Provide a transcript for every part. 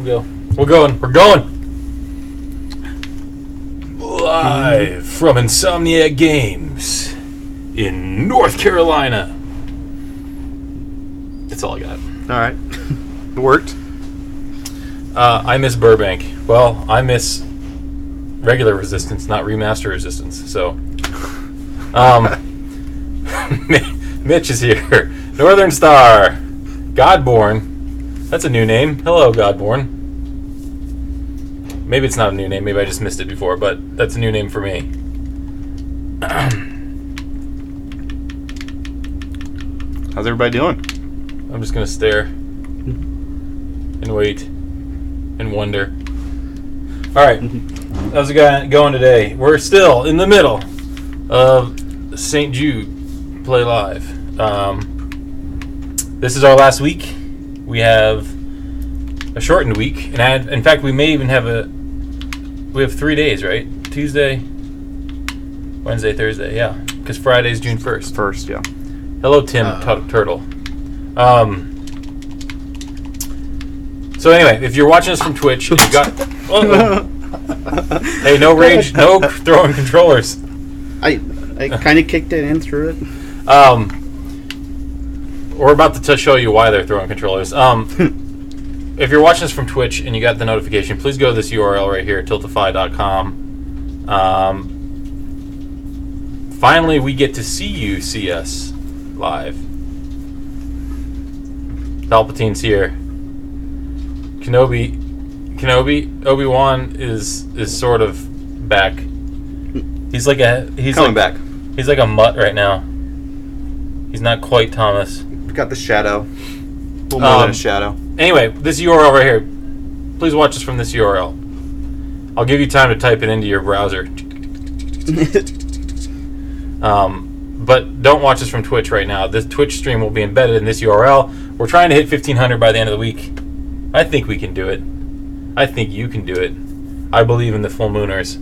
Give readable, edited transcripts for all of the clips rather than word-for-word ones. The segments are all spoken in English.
go. We're going. We're going. Live from Insomniac Games in North Carolina. That's all I got. All right. It worked. I miss Burbank. Well, I miss regular Resistance, not remaster Resistance. So, Mitch is here. Northern Star. Godborn. That's a new name. Hello, Godborn. Maybe it's not a new name. Maybe I just missed it before, but that's a new name for me. How's everybody doing? I'm just going to stare and wait and wonder. All right. How's it going today? We're still in the middle of St. Jude Play Live. This is our last week. We have a shortened week, and in fact, we may even have we have 3 days, right? Tuesday, Wednesday, Thursday, yeah, because Friday's June 1st. First, yeah. Hello, Tim Turtle. So anyway, if you're watching us from Twitch, you got. Hey, no rage, no throwing controllers. I kind of kicked it in through it. We're about to show you why they're throwing controllers. If you're watching this from Twitch and you got the notification, please go to this URL right here, tiltify.com. Finally, we get to see us live. Palpatine's here. Kenobi, Obi-Wan is sort of back. He's coming back. He's like a mutt right now. He's not quite Thomas. We've got the shadow. A little more than a shadow. Anyway, this URL right here. Please watch us from this URL. I'll give you time to type it into your browser. But don't watch us from Twitch right now. This Twitch stream will be embedded in this URL. We're trying to hit 1,500 by the end of the week. I think we can do it. I think you can do it. I believe in the full mooners.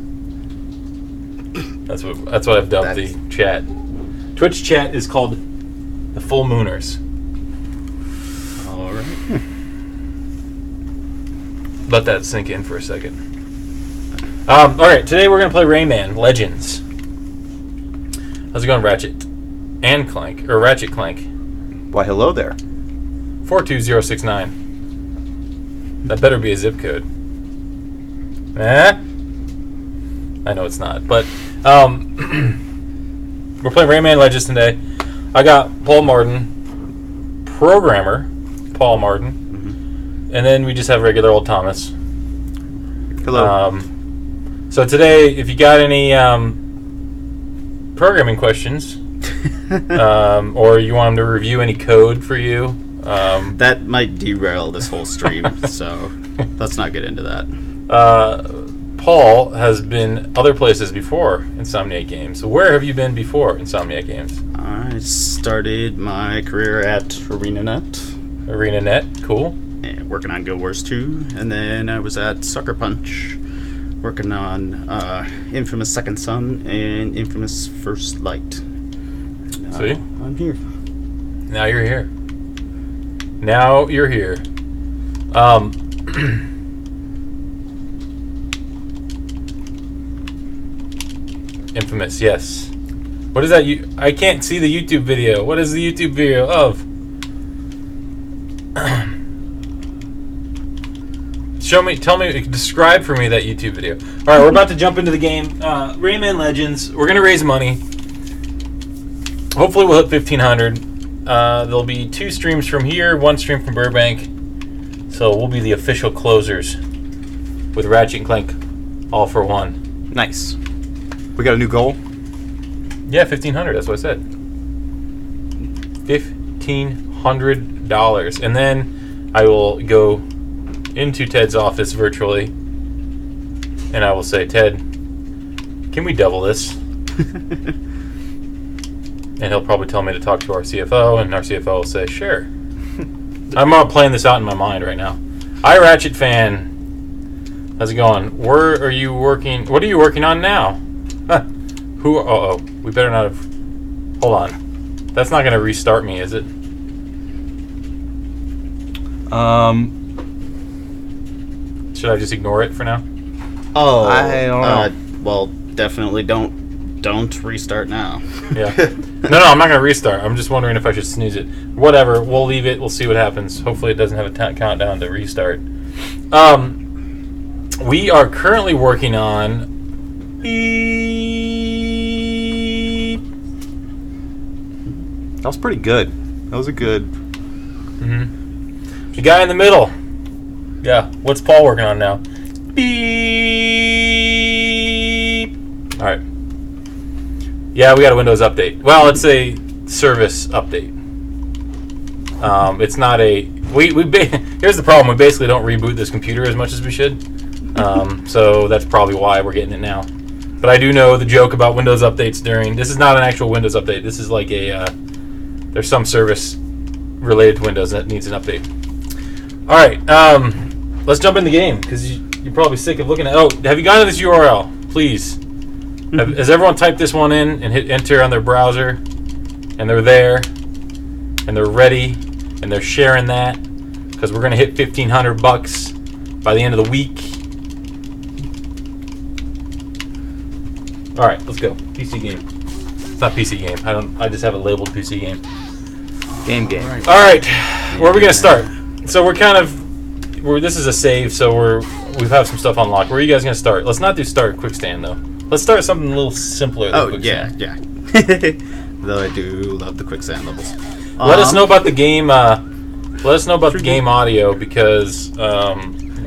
That's what I've dubbed the chat. Twitch chat is called the full mooners. All right. Let that sink in for a second. All right, today we're going to play Rayman Legends. How's it going, Ratchet and Clank, or Ratchet Clank? Why, hello there. 42069. That better be a zip code. I know it's not, but we're playing Rayman Legends today. I got Paul Martin, programmer Paul Martin. And then we just have regular old Thomas. Hello. So today, if you got any programming questions, or you want him to review any code for you, that might derail this whole stream, so let's not get into that. Paul has been other places before Insomniac Games. So where have you been before Insomniac Games? I started my career at ArenaNet. ArenaNet, cool. Working on Guild Wars 2, and then I was at Sucker Punch, working on Infamous Second Son and Infamous First Light. See? I'm here. Now you're here. Now you're here. Infamous, yes. What is that? I can't see the YouTube video. What is the YouTube video of? Describe for me that YouTube video. All right, we're about to jump into the game. Rayman Legends. We're gonna raise money. Hopefully, we'll hit 1,500. There'll be 2 streams from here, 1 stream from Burbank. So we'll be the official closers with Ratchet and Clank, all for one. Nice. We got a new goal. Yeah, 1,500. That's what I said. $1,500, and then I will go into Ted's office virtually, and I will say, Ted, can we double this? And he'll probably tell me to talk to our CFO, and our CFO will say, sure. I'm playing this out in my mind right now. Hi, Ratchet fan. How's it going? Where are you working? What are you working on now? Who? Uh-oh. We better not have... Hold on. That's not going to restart me, is it? Should I just ignore it for now? Oh, I don't know. Well, definitely don't restart now. Yeah. No, I'm not going to restart. I'm just wondering if I should snooze it. Whatever. We'll leave it. We'll see what happens. Hopefully it doesn't have a countdown to restart. We are currently working on... That was pretty good. That was a good... The guy in the middle. Yeah. What's Paul working on now? Beep. All right. Yeah, we got a Windows update. Well, it's a service update. It's not a... Here's the problem. We basically don't reboot this computer as much as we should. So that's probably why we're getting it now. But I do know the joke about Windows updates during... This is not an actual Windows update. This is like a... there's some service related to Windows that needs an update. All right. Let's jump in the game, because you're probably sick of looking at... Oh, have you gone to this URL? Please. Has everyone typed this one in and hit enter on their browser? And they're there. And they're ready. And they're sharing that. Because we're going to hit $1,500 by the end of the week. All right, let's go. PC game. It's not PC game. I just have it labeled PC game. Game. All right. Where are we going to start? So we're kind of... this is a save, so we have some stuff unlocked. Where are you guys going to start? Let's not do start quick stand, though. Let's start something a little simpler than quicksand. Yeah. Though I do love the quicksand levels. Let us know about the game. Let us know about the game audio, because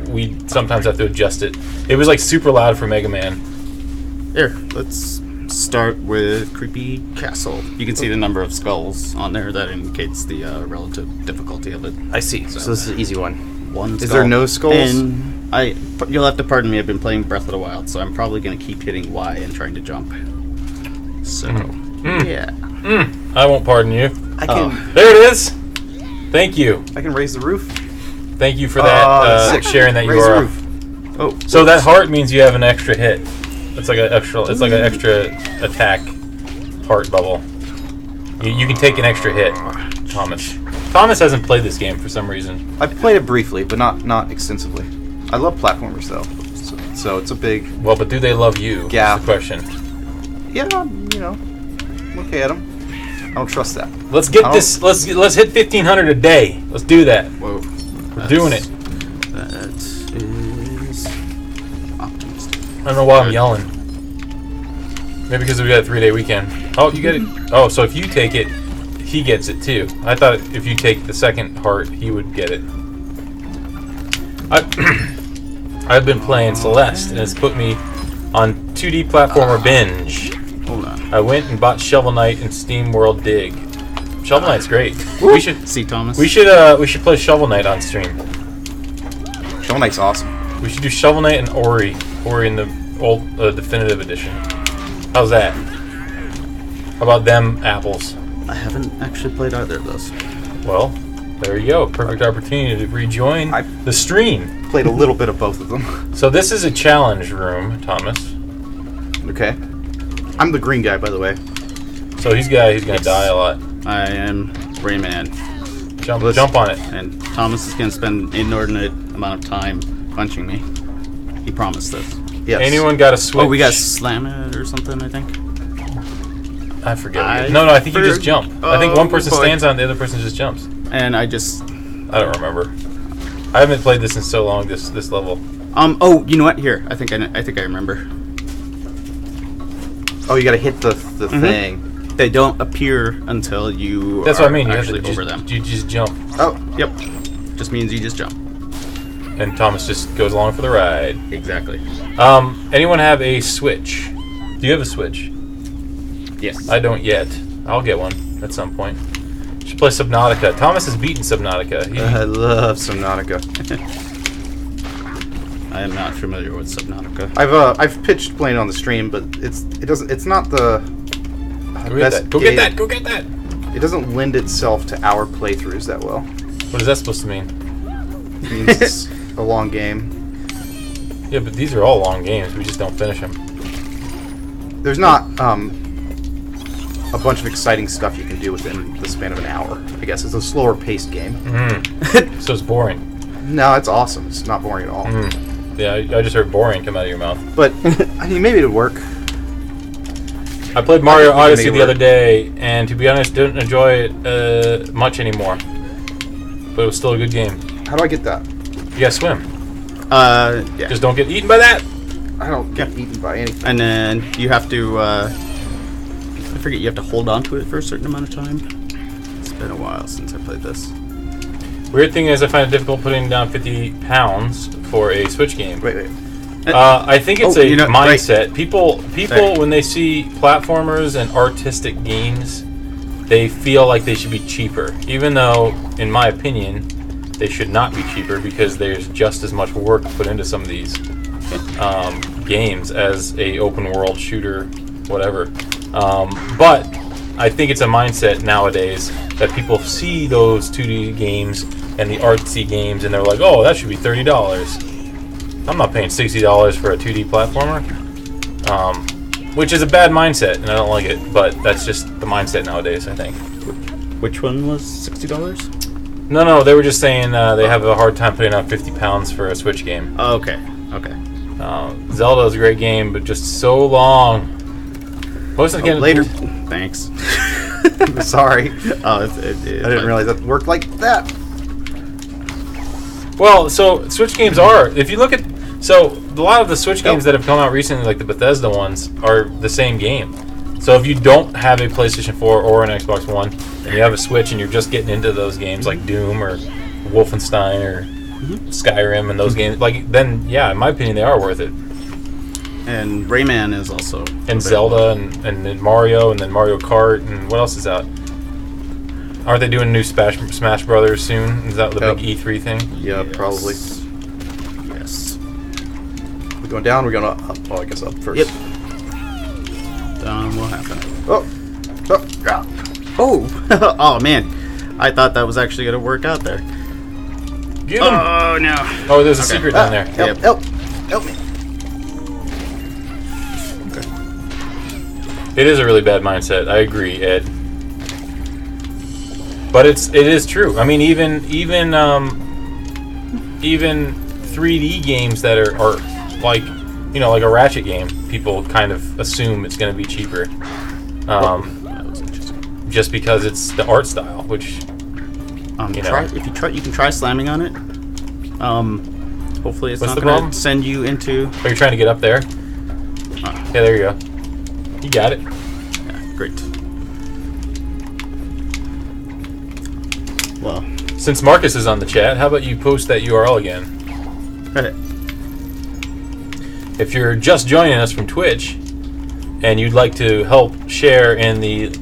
we sometimes have to adjust it. It was like super loud for Mega Man. Here, let's start with Creepy Castle. You can see the number of skulls on there. That indicates the relative difficulty of it. I see. So this is an easy one. One Is skull. there no skulls? And you'll have to pardon me, I've been playing Breath of the Wild, so I'm probably going to keep hitting Y and trying to jump. So, yeah. I won't pardon you. I can. There it is. Thank you. I can raise the roof. Thank you for that sharing that Raise the URL. roof. Oh. So that heart means you have an extra hit. It's like an extra. It's like an extra attack heart bubble. You can take an extra hit, Thomas. Thomas hasn't played this game for some reason. I played it briefly, but not extensively. I love platformers though, so it's a big... Well, but do they love you? Yeah. That's the question. Yeah, I'm okay at them. I don't trust that. Let's get this. Let's hit 1,500 a day. Let's do that. Whoa. We're doing it. That is optimistic. I don't know why I'm yelling. Maybe because we got a 3-day weekend. Oh, you get it. Oh, so if you take it, he gets it too. I thought if you take the second heart, he would get it. I've been playing Celeste, and it's put me on 2D platformer binge. Hold on. I went and bought Shovel Knight and Steam World Dig. Shovel Knight's great. We should See, Thomas? we should play Shovel Knight on stream. Shovel Knight's awesome. We should do Shovel Knight and Ori in the old definitive edition. How's that? How about them apples? I haven't actually played either of those. Well, there you go. Perfect opportunity to rejoin the stream. Played a little bit of both of them. So this is a challenge room, Thomas. Okay. I'm the green guy, by the way. So he's gonna die a lot. I am Rayman. Jump on it. And Thomas is going to spend an inordinate amount of time punching me. He promised this. Yes. Anyone got a switch? Oh, we got to slam it or something, I think. I forget. No, I think you just jump. I think one person stands on it, the other person just jumps. And I don't remember. I haven't played this in so long. This level. Oh, you know what? Here, I think I remember. Oh, you gotta hit the thing. They don't appear until you That's are what I mean. You actually have to over them. You just jump, Oh, yep. Just means you just jump. and Thomas just goes along for the ride. Exactly. Anyone have a Switch? Do you have a Switch? Yes. I don't yet. I'll get one at some point. Should play Subnautica. Thomas has beaten Subnautica. I love Subnautica. I am not familiar with Subnautica. I've pitched playing on the stream, but it's not the best Go get that. Go get that. It doesn't lend itself to our playthroughs that well. What is that supposed to mean? It means it's a long game. Yeah, but these are all long games. We just don't finish them. There's not a bunch of exciting stuff you can do within the span of an hour. I guess it's a slower paced game. So it's boring. No, it's awesome. It's not boring at all. Yeah, I just heard boring come out of your mouth. But I mean, maybe it'd work. I played Mario I think we can Odyssey make it the other work. day, and to be honest, didn't enjoy it much anymore. But it was still a good game. How do I get that? You gotta swim. Yeah. Just don't get eaten by that. I don't get eaten by anything. And then you have to, I forget, you have to hold on to it for a certain amount of time. It's been a while since I played this. Weird thing is, I find it difficult putting down 50 pounds for a Switch game. Wait. I think it's Oh, mindset. People Right. when they see platformers and artistic games, they feel like they should be cheaper. Even though, in my opinion, they should not be cheaper because there's just as much work put into some of these games as a open world shooter, whatever. But I think it's a mindset nowadays that people see those 2D games and the artsy games and they're like, oh, that should be $30. I'm not paying $60 for a 2D platformer. Which is a bad mindset, and I don't like it, but that's just the mindset nowadays, I think. Which one was $60? No, they were just saying they have a hard time putting out 50 pounds for a Switch game. Oh, okay. Zelda is a great game, but just so long. Most of the games Later. Thanks. Sorry. Oh, I didn't realize that worked like that. Well, so Switch games are. If you look at, so a lot of the Switch games that have come out recently, like the Bethesda ones, are the same game. So if you don't have a PlayStation 4 or an Xbox One, and you have a Switch and you're just getting into those games like Doom or Wolfenstein or Skyrim and those games, like then yeah, in my opinion, they are worth it. And Rayman is also. And Zelda and then Mario and then Mario Kart and what else is out? Aren't they doing new Smash Brothers soon? Is that the Yep. big E3 thing? Yeah, Yes. probably. Yes. We're going down. We're going up. Oh, I guess up first. Yep. What happened? Oh. Yeah. Oh! Oh, man. I thought that was actually going to work out there. Get 'em! Oh, no. Oh, there's a Okay. secret down there. Help! Yep. Help me! It is a really bad mindset. I agree, Ed. But it is true. I mean, even 3D games that are like, you know, like a Ratchet game, people kind of assume it's going to be cheaper, That was interesting. just because it's the art style. Which you know. You can try slamming on it. Hopefully it's What's not the going problem? to send you into. Are you trying to get up there? Yeah, there you go. You got it. Yeah, great. Well, Since Marcus is on the chat, how about you post that URL again? If you're just joining us from Twitch and you'd like to help share in the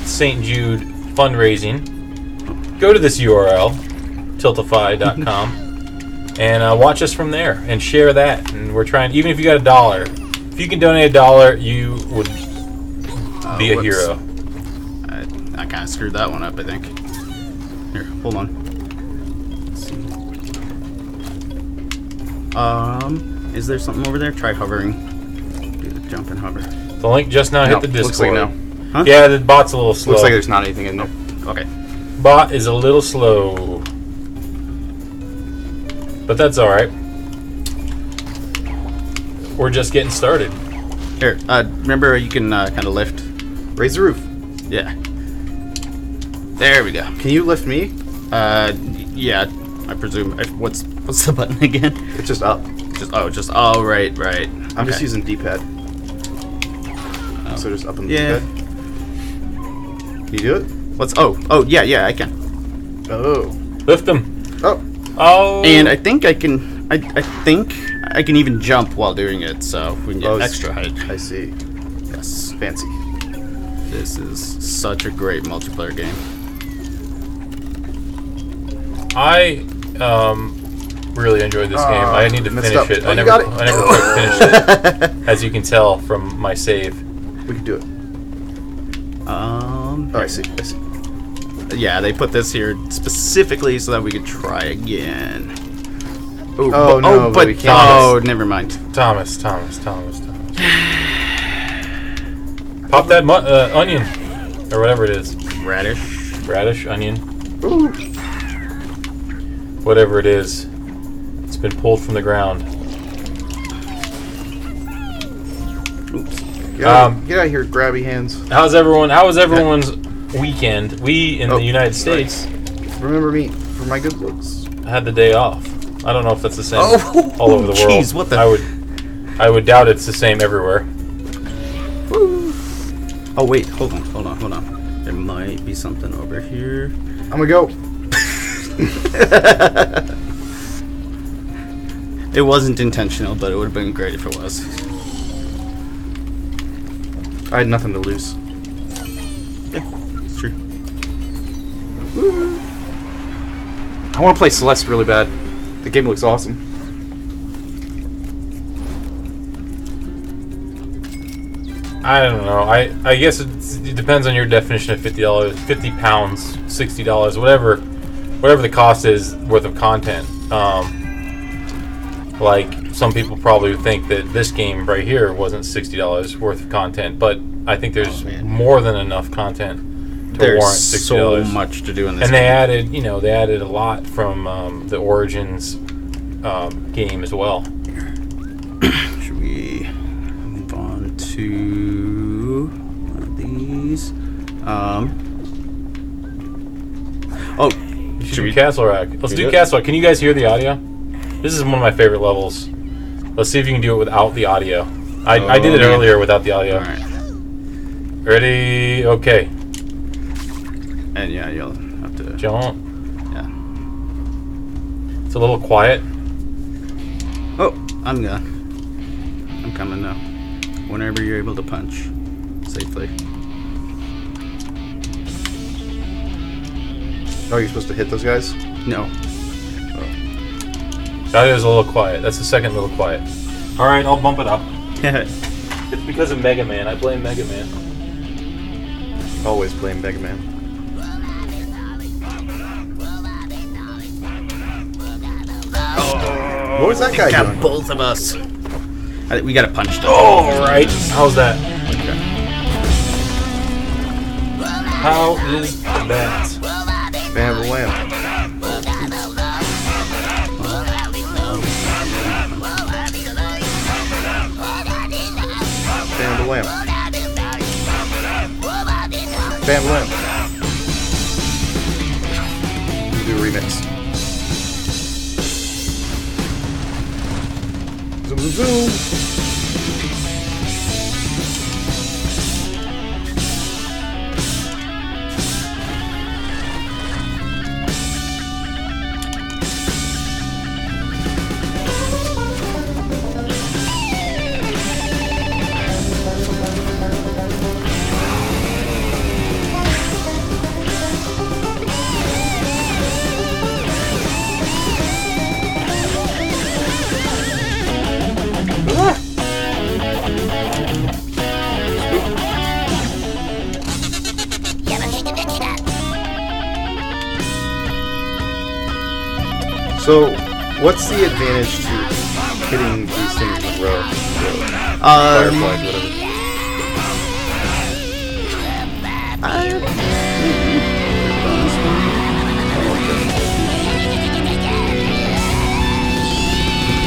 St. Jude fundraising, go to this URL, tiltify.com, and watch us from there and share that. And we're trying, even if you got $1, if you can donate $1, you would be a whoops. hero. I kind of screwed that one up, I think. Here, hold on. Let's see. Is there something over there? Try hovering. Do the jump and hover. The link just now hit the looks like Discord. no. Huh? Yeah, the bot's a little slow. Looks like there's not anything in there. Okay. Bot is a little slow. But that's alright. We're just getting started. Here, remember you can kind of lift. Raise the roof. Yeah. There we go. Can you lift me? Yeah, I presume. What's the button again? It's just up. Oh, right. I'm just Okay. using D-pad. So just up on the Yeah. D-pad. Can you do it? Yeah, I can. Oh. Lift them. Oh. Oh. And I think I can. I think I can even jump while doing it, so we can get Oh, extra height. I see. Yes. Fancy. This is such a great multiplayer game. I really enjoyed this game. I need to messed finish up. it. Oh, I you never got it. quite finished it, as you can tell from my save. We can do it. Oh, I see. Yeah, they put this here specifically so that we could try again. Ooh, Oh, no, but we can't. never mind. Thomas. Pop that onion, or whatever it is. Radish, onion, Ooh. whatever it is. It's been pulled from the ground. Oops. Get out of here, grabby hands. How was everyone's weekend? We in the United States remember me for my good looks. had the day off. I don't know if that's the same all over the world. Jeez, what the? I would doubt it's the same everywhere. Woo. Oh wait, hold on. There might be something over here. I'm gonna go. It wasn't intentional, but it would have been great if it was. I had nothing to lose. Yeah, it's true. Woo. I want to play Celeste really bad. The game looks awesome. I don't know. I guess it depends on your definition of $50, 50 pounds, $60, whatever the cost is worth of content. Like some people probably think that this game right here wasn't $60 worth of content, but I think there's more than enough content to warrant $60. So much to do in this. And game. they added a lot from the Origins game as well. Should we move on to one of these? Should we Castle Rock? Let's do Castle Rock. Can you guys hear the audio? This is one of my favorite levels. Let's see if you can do it without the audio. I did it earlier without the audio. All right. Ready? Okay. And yeah, you'll have to Jump. Yeah. It's a little quiet. Oh, I'm coming now. Whenever you're able to punch safely. Oh, you're supposed to hit those guys? No. That is a little quiet. That's the second little quiet. All right, I'll bump it up. It's because of Mega Man. I blame Mega Man. Always blame Mega Man. What was that guy doing? Both of us. We gotta punch them. Oh, right. How's that? Okay. How is that? Bam, wham. Bam, wham. Bam, wham. Do a remix. Zoom, zoom, zoom. So, what's the advantage to hitting these things in a row? Fireflies, whatever.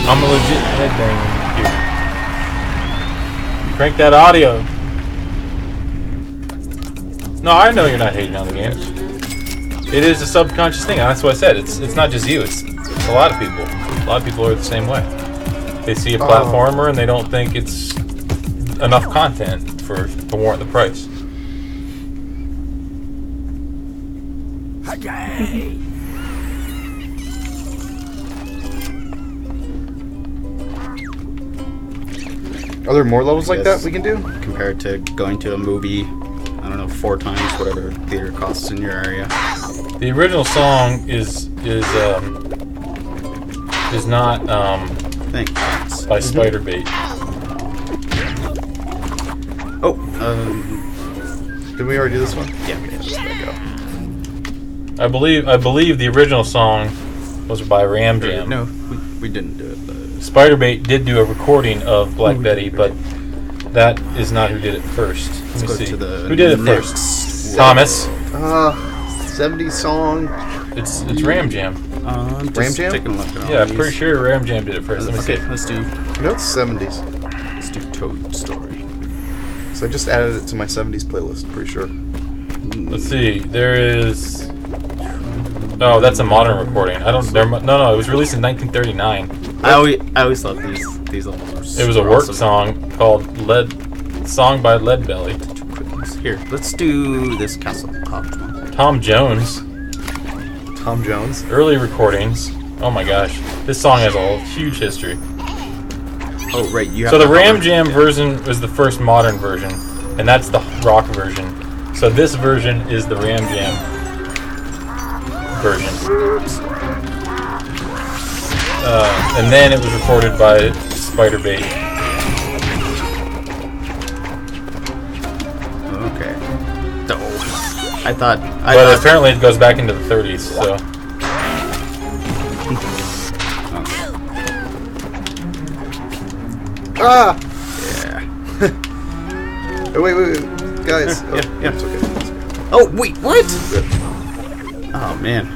I'm a legit headbanger. Crank that audio. No, I know you're not hating on the game. It is a subconscious thing. That's what I said. It's not just you. It's a lot of people. A lot of people are the same way. They see a platformer and they don't think it's enough content to warrant the price. Okay. Are there more levels like that we can do? Compared to going to a movie, I don't know, 4 times whatever theater costs in your area. The original song is not Thanks. by Spiderbait. Oh, Did we already do this one? yeah, we did. There we go. I believe the original song was by Ram Jam. No, we didn't do it. But Spiderbait did do a recording of Black Betty, but that is not who did it first. Let me go see. to the Who did it next first? Thomas. 70s song. It's Ram Jam. Just Ram Jam? taking a look at all Yeah, I'm these. pretty sure Ram Jam did it first. Let me Okay, see. let's do You know it's 70s. Toad Story. So I just added it to my 70s playlist, pretty sure. Let's see. There is. Oh, that's a modern recording. I don't. No. It was released in 1939. I always love these levels. It was a work song called "Song by Leadbelly." Here, let's do this castle cop one. Tom Jones. Tom Jones. Early recordings. Oh my gosh, this song has a huge history. Oh right, you have. So the Ram Jam version was the first modern version, and that's the rock version. So this version is the Ram Jam version. And then it was recorded by Spiderbait. Okay. Oh, I thought. But apparently it goes back into the 30s. So. Ah! Yeah. Oh, wait, guys. Yeah. It's okay. Oh wait, what? Good. Oh man.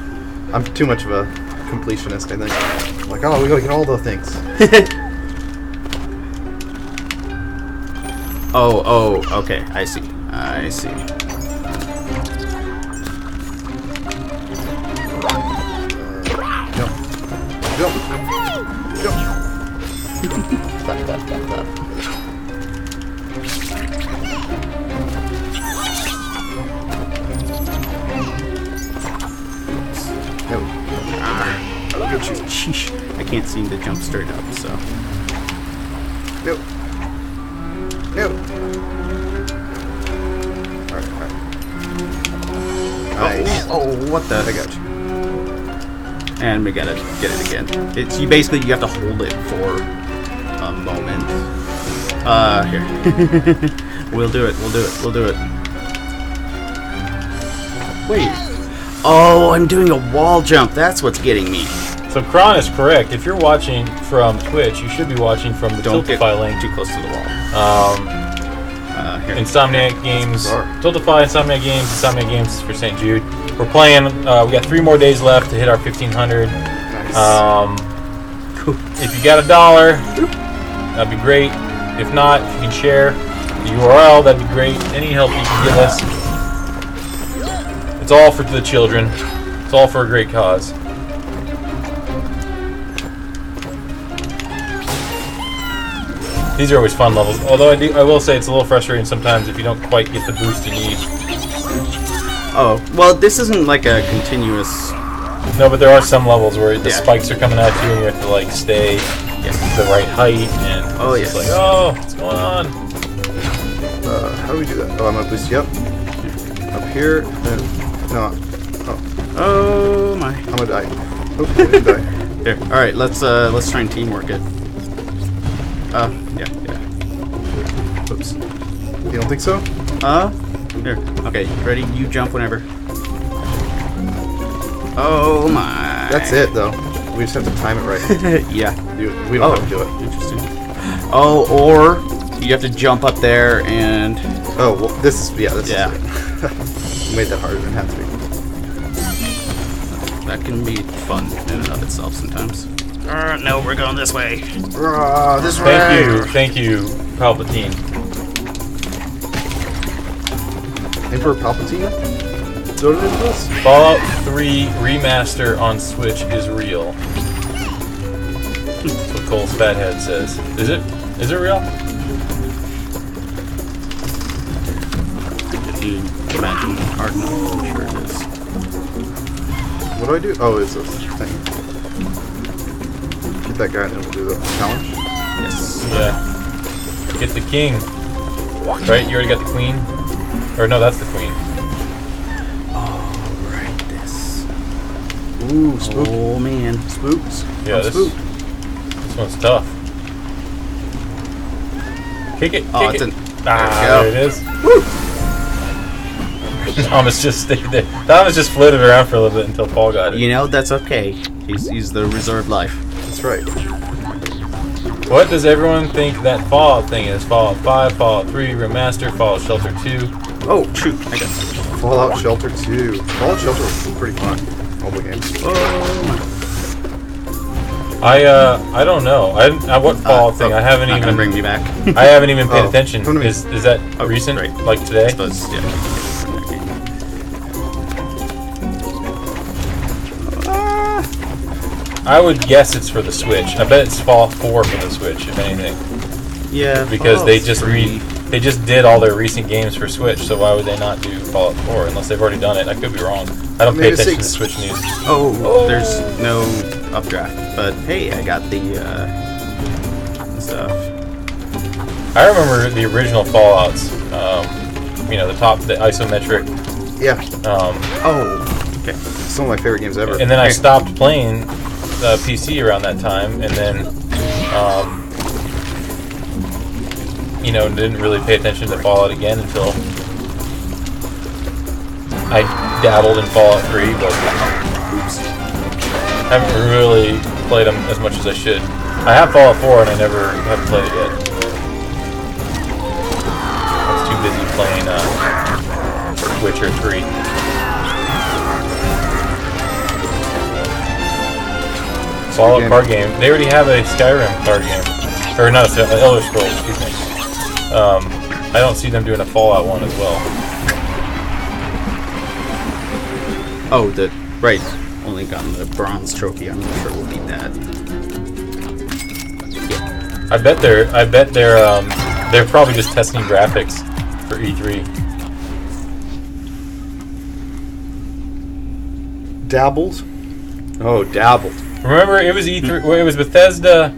I'm too much of a completionist, I think. Like, oh, we gotta get all the things. Oh, okay. I see. Jump. Stop. No. Look at you. Sheesh. I can't seem to jump straight up, so. No. Alright. Nice. Oh, what the? I got you. And we gotta get it again. It's you have to hold it for a moment. Here. We'll do it. Wait. Oh, I'm doing a wall jump. That's what's getting me. So Kron is correct. If you're watching from Twitch, you should be watching from the Don't get Tiltify link. too close to the wall. Here. Insomniac Games, Bizarre. Tiltify, Insomniac Games for St. Jude. We're playing. We got 3 more days left to hit our 1,500. Nice. If you got $1, that'd be great. If not, if you can share the URL, that'd be great. Any help you can give us. It's all for the children. It's all for a great cause. These are always fun levels. Although I will say it's a little frustrating sometimes if you don't quite get the boost you need. Oh, well, this isn't like a continuous. No, but there are some levels where the spikes are coming at you and you have to like stay the right height and it's just like, oh, what's going on? How do we do that? Oh, I'm gonna boost you up. Up here. No. Oh my. I'm gonna die. Oh, I didn't die. Here. All right, let's try and teamwork it. Yeah. Oops. You don't think so? Here. Okay, ready? You jump whenever. Oh my. That's it, though. We just have to time it right. Yeah. We don't have to do it. Interesting. Oh, or you have to jump up there and. Oh, well, this is it. You made that harder than it had to be. That can be fun in and of itself sometimes. No, we're going this way. This way. Thank you, Palpatine. Emperor Palpatine? Is that what it is? Fallout 3 Remaster on Switch is real. That's what Cole's Fathead says. Is it? Is it real? If you imagine hard enough, I'm sure it is. What do I do? Oh, it's this thing. Get that guy and then we'll do the challenge. Yes. Yeah. Get the king. Right? You already got the queen? Or no, that's the queen. Alright, this. Ooh, spook. Oh man. Spooks. Yeah, this one's tough. Kick it, Oh, kick it's it. There it is. Woo! Thomas just stayed there. Thomas just floated around for a little bit until Paul got it. You know, that's okay. He's the reserved life. That's right. What does everyone think that Fallout thing is? Fallout 5, Fallout 3, Remaster, Fallout Shelter 2. Oh, shoot. I got that. Fallout Shelter 2. Fallout Shelter was pretty fun. Mobile games. Oh, my. I don't know. What Fallout thing? I haven't not even. gonna bring me back. I haven't even paid Oh, attention. come to me. Is that Oh, recent? right. Like today? Suppose, yeah. I would guess it's for the Switch. I bet it's Fallout 4 for the Switch, if anything, Yeah, because they just 3. they just did all their recent games for Switch. So why would they not do Fallout 4 unless they've already done it? I could be wrong. I don't pay Maybe attention to six. Switch news. Oh, there's no updraft. But hey, I got the stuff. I remember the original Fallouts. The isometric. Yeah. Oh, okay. Some of my favorite games ever. And then I stopped playing PC around that time, and then, didn't really pay attention to Fallout again until I dabbled in Fallout 3, but haven't really played them as much as I should. I have Fallout 4, and I never have played it yet. I was too busy playing Witcher 3. Fallout card game. They already have a Skyrim card game, or not an Elder Scrolls. Excuse me. I don't see them doing a Fallout one as well. Oh, right. Only gotten the bronze trophy. I'm not sure we'll beat that. I bet they're probably just testing graphics for E3. Dabbled? Oh, dabbled. Remember, it was E3. It was Bethesda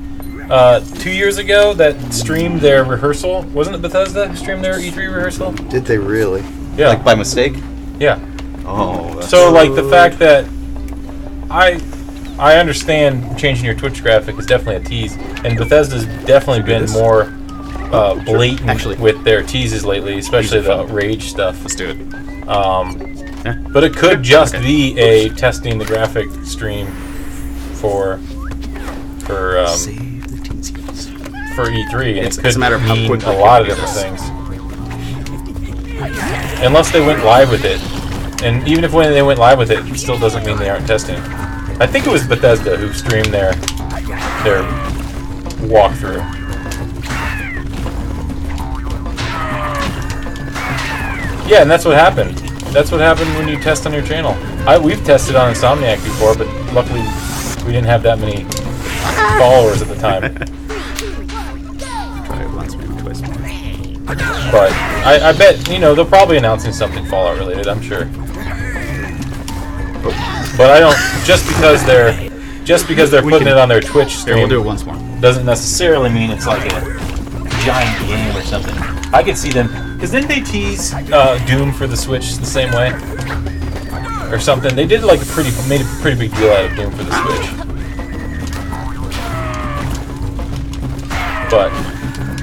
2 years ago that streamed their rehearsal. Wasn't it Bethesda who streamed their E3 rehearsal? Did they really? Yeah. Like by mistake? Yeah. Oh. That's So, like, the fact that I understand changing your Twitch graphic is definitely a tease, and Bethesda's definitely been more blatant with their teases lately, especially the Rage stuff. Let's do it. But it could just be a testing the graphic stream for Save the teasies. for E3, and It's it could a matter of how mean quickly a lot of it different goes. things. Unless they went live with it, and even if when they went live with it, it still doesn't mean they aren't testing. I think it was Bethesda who streamed their walkthrough. Yeah, and that's what happened. That's what happened when you test on your channel. We've tested on Insomniac before, but luckily we didn't have that many followers at the time. Try it once, maybe twice more. But I bet they'll probably announcing something Fallout related. I'm sure. But I don't. Just because they're putting it on their Twitch Here, we'll stream do it once more. doesn't necessarily mean it's like a giant game or something. I could see them, because didn't they tease Doom for the Switch the same way, or something? They did made a pretty big deal out of Doom for the Switch. But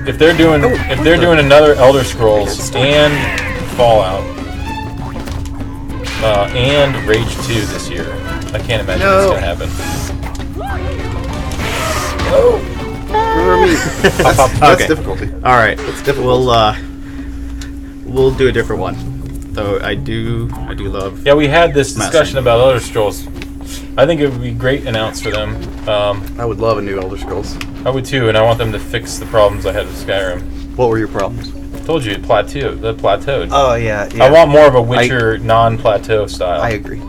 if they're doing another Elder Scrolls and Fallout and Rage 2 this year, I can't imagine it's gonna happen. Oh. That's difficulty. All right. It's difficult. We'll do a different one. Though I do love. Yeah, we had this discussion Mastering. about Elder Scrolls. I think it would be a great announce for them. I would love a new Elder Scrolls. I would too, and I want them to fix the problems I had with Skyrim. What were your problems? I told you, it plateaued. Oh, yeah. I want more of a Witcher non-plateau style. I agree.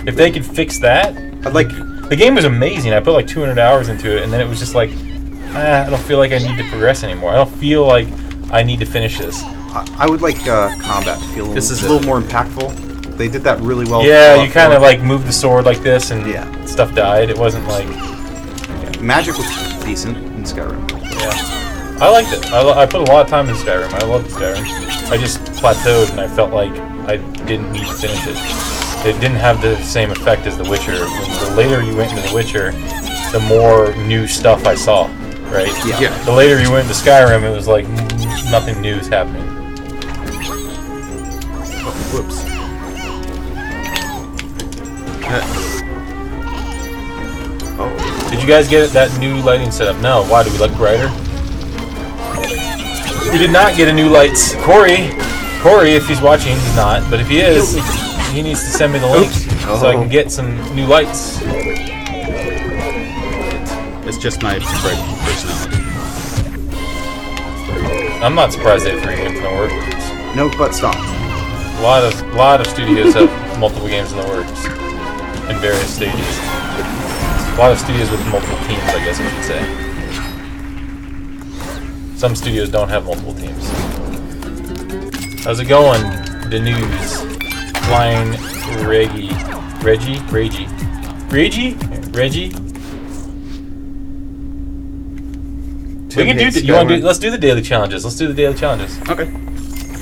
If they could fix that, I'd like... the game was amazing. I put like 200 hours into it, and then it was just like, I don't feel like I need to progress anymore. I don't feel like I need to finish this. I would like combat to feel a little more impactful. They did that really well. Yeah, you kind of like moved the sword like this, and Yeah. stuff died. It wasn't like... Magic was decent in Skyrim. Yeah. I liked it. I put a lot of time in Skyrim. I loved Skyrim. I just plateaued, and I felt like I didn't need to finish it. It didn't have the same effect as The Witcher. The later you went into The Witcher, the more new stuff I saw, right? Yeah. The later you went into Skyrim, it was like nothing new is happening. Oh, whoops. Oh. Did you guys get that new lighting setup? No. Why? Do we look brighter? We did not get a new lights. Corey, if he's watching, he's not. But if he is, he needs to send me the link so I can get some new lights. It's just my personality. I'm not surprised they have 3 games in the works. No, but stop. A lot of studios have multiple games in the works in various stages. A lot of studios with multiple teams, I guess I should say. Some studios don't have multiple teams. How's it going? The news. Flying Reggie. We can do. Let's do the daily challenges. Okay,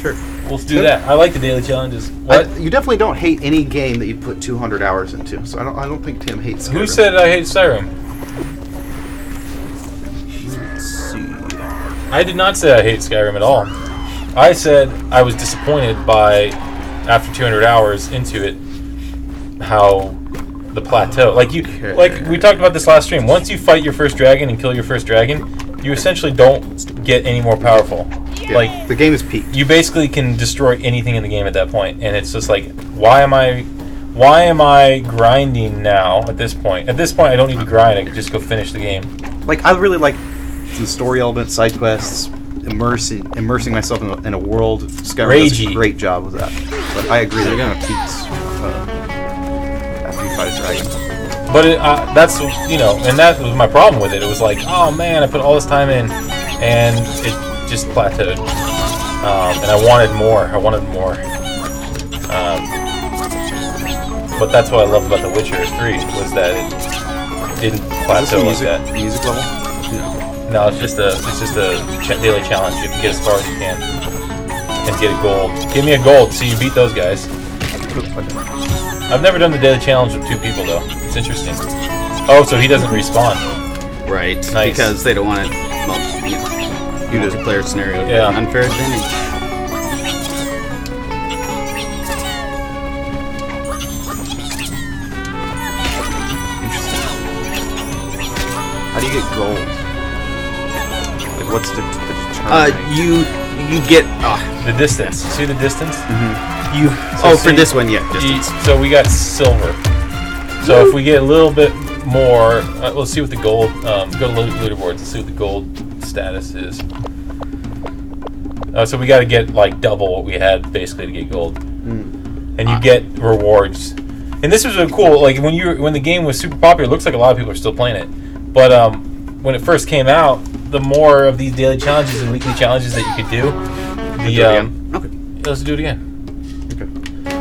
sure. Let's do that. I like the daily challenges. What? You definitely don't hate any game that you put 200 hours into. So I don't think Tim hates Skyrim. Who said I hate Skyrim? Let's see. I did not say I hate Skyrim at all. I said I was disappointed by, after 200 hours into it, how the plateau. Like we talked about this last stream. Once you fight your first dragon and kill your first dragon, you essentially don't get any more powerful. Yeah, like the game is peaked. You basically can destroy anything in the game at that point, and it's just like, why am I grinding now at this point? At this point, I don't need to grind. I can just go finish the game. Like, I really like the story elements, side quests, immersing myself in a world. Skyrim does a great job with that. But I agree, they're gonna peaks after you fight a dragon. But that's, and that was my problem with it. It was like, oh man, I put all this time in, and it just plateaued. And I wanted more. But that's what I love about The Witcher 3, was that it didn't plateau like that. Music level? No, it's just a daily challenge. You have to get as far as you can and get a gold. Give me a gold, so you beat those guys. I've never done the daily challenge with 2 people though. It's interesting. Oh, so he doesn't respawn. Right. Nice. Because they don't want it. Multiplayer scenario. Yeah. Unfair advantage. How do you get gold? Like, what's the you get the distance. See the distance? For this one, yeah. Distance. So we got silver. So if we get a little bit more, let's see what the gold. Go to leaderboards and see what the gold status is. So we got to get like double what we had basically to get gold, and you get rewards. And this was really cool. Like when the game was super popular, it looks like a lot of people are still playing it. But when it first came out, the more of these daily challenges and weekly challenges that you could do, let's do it again. Okay.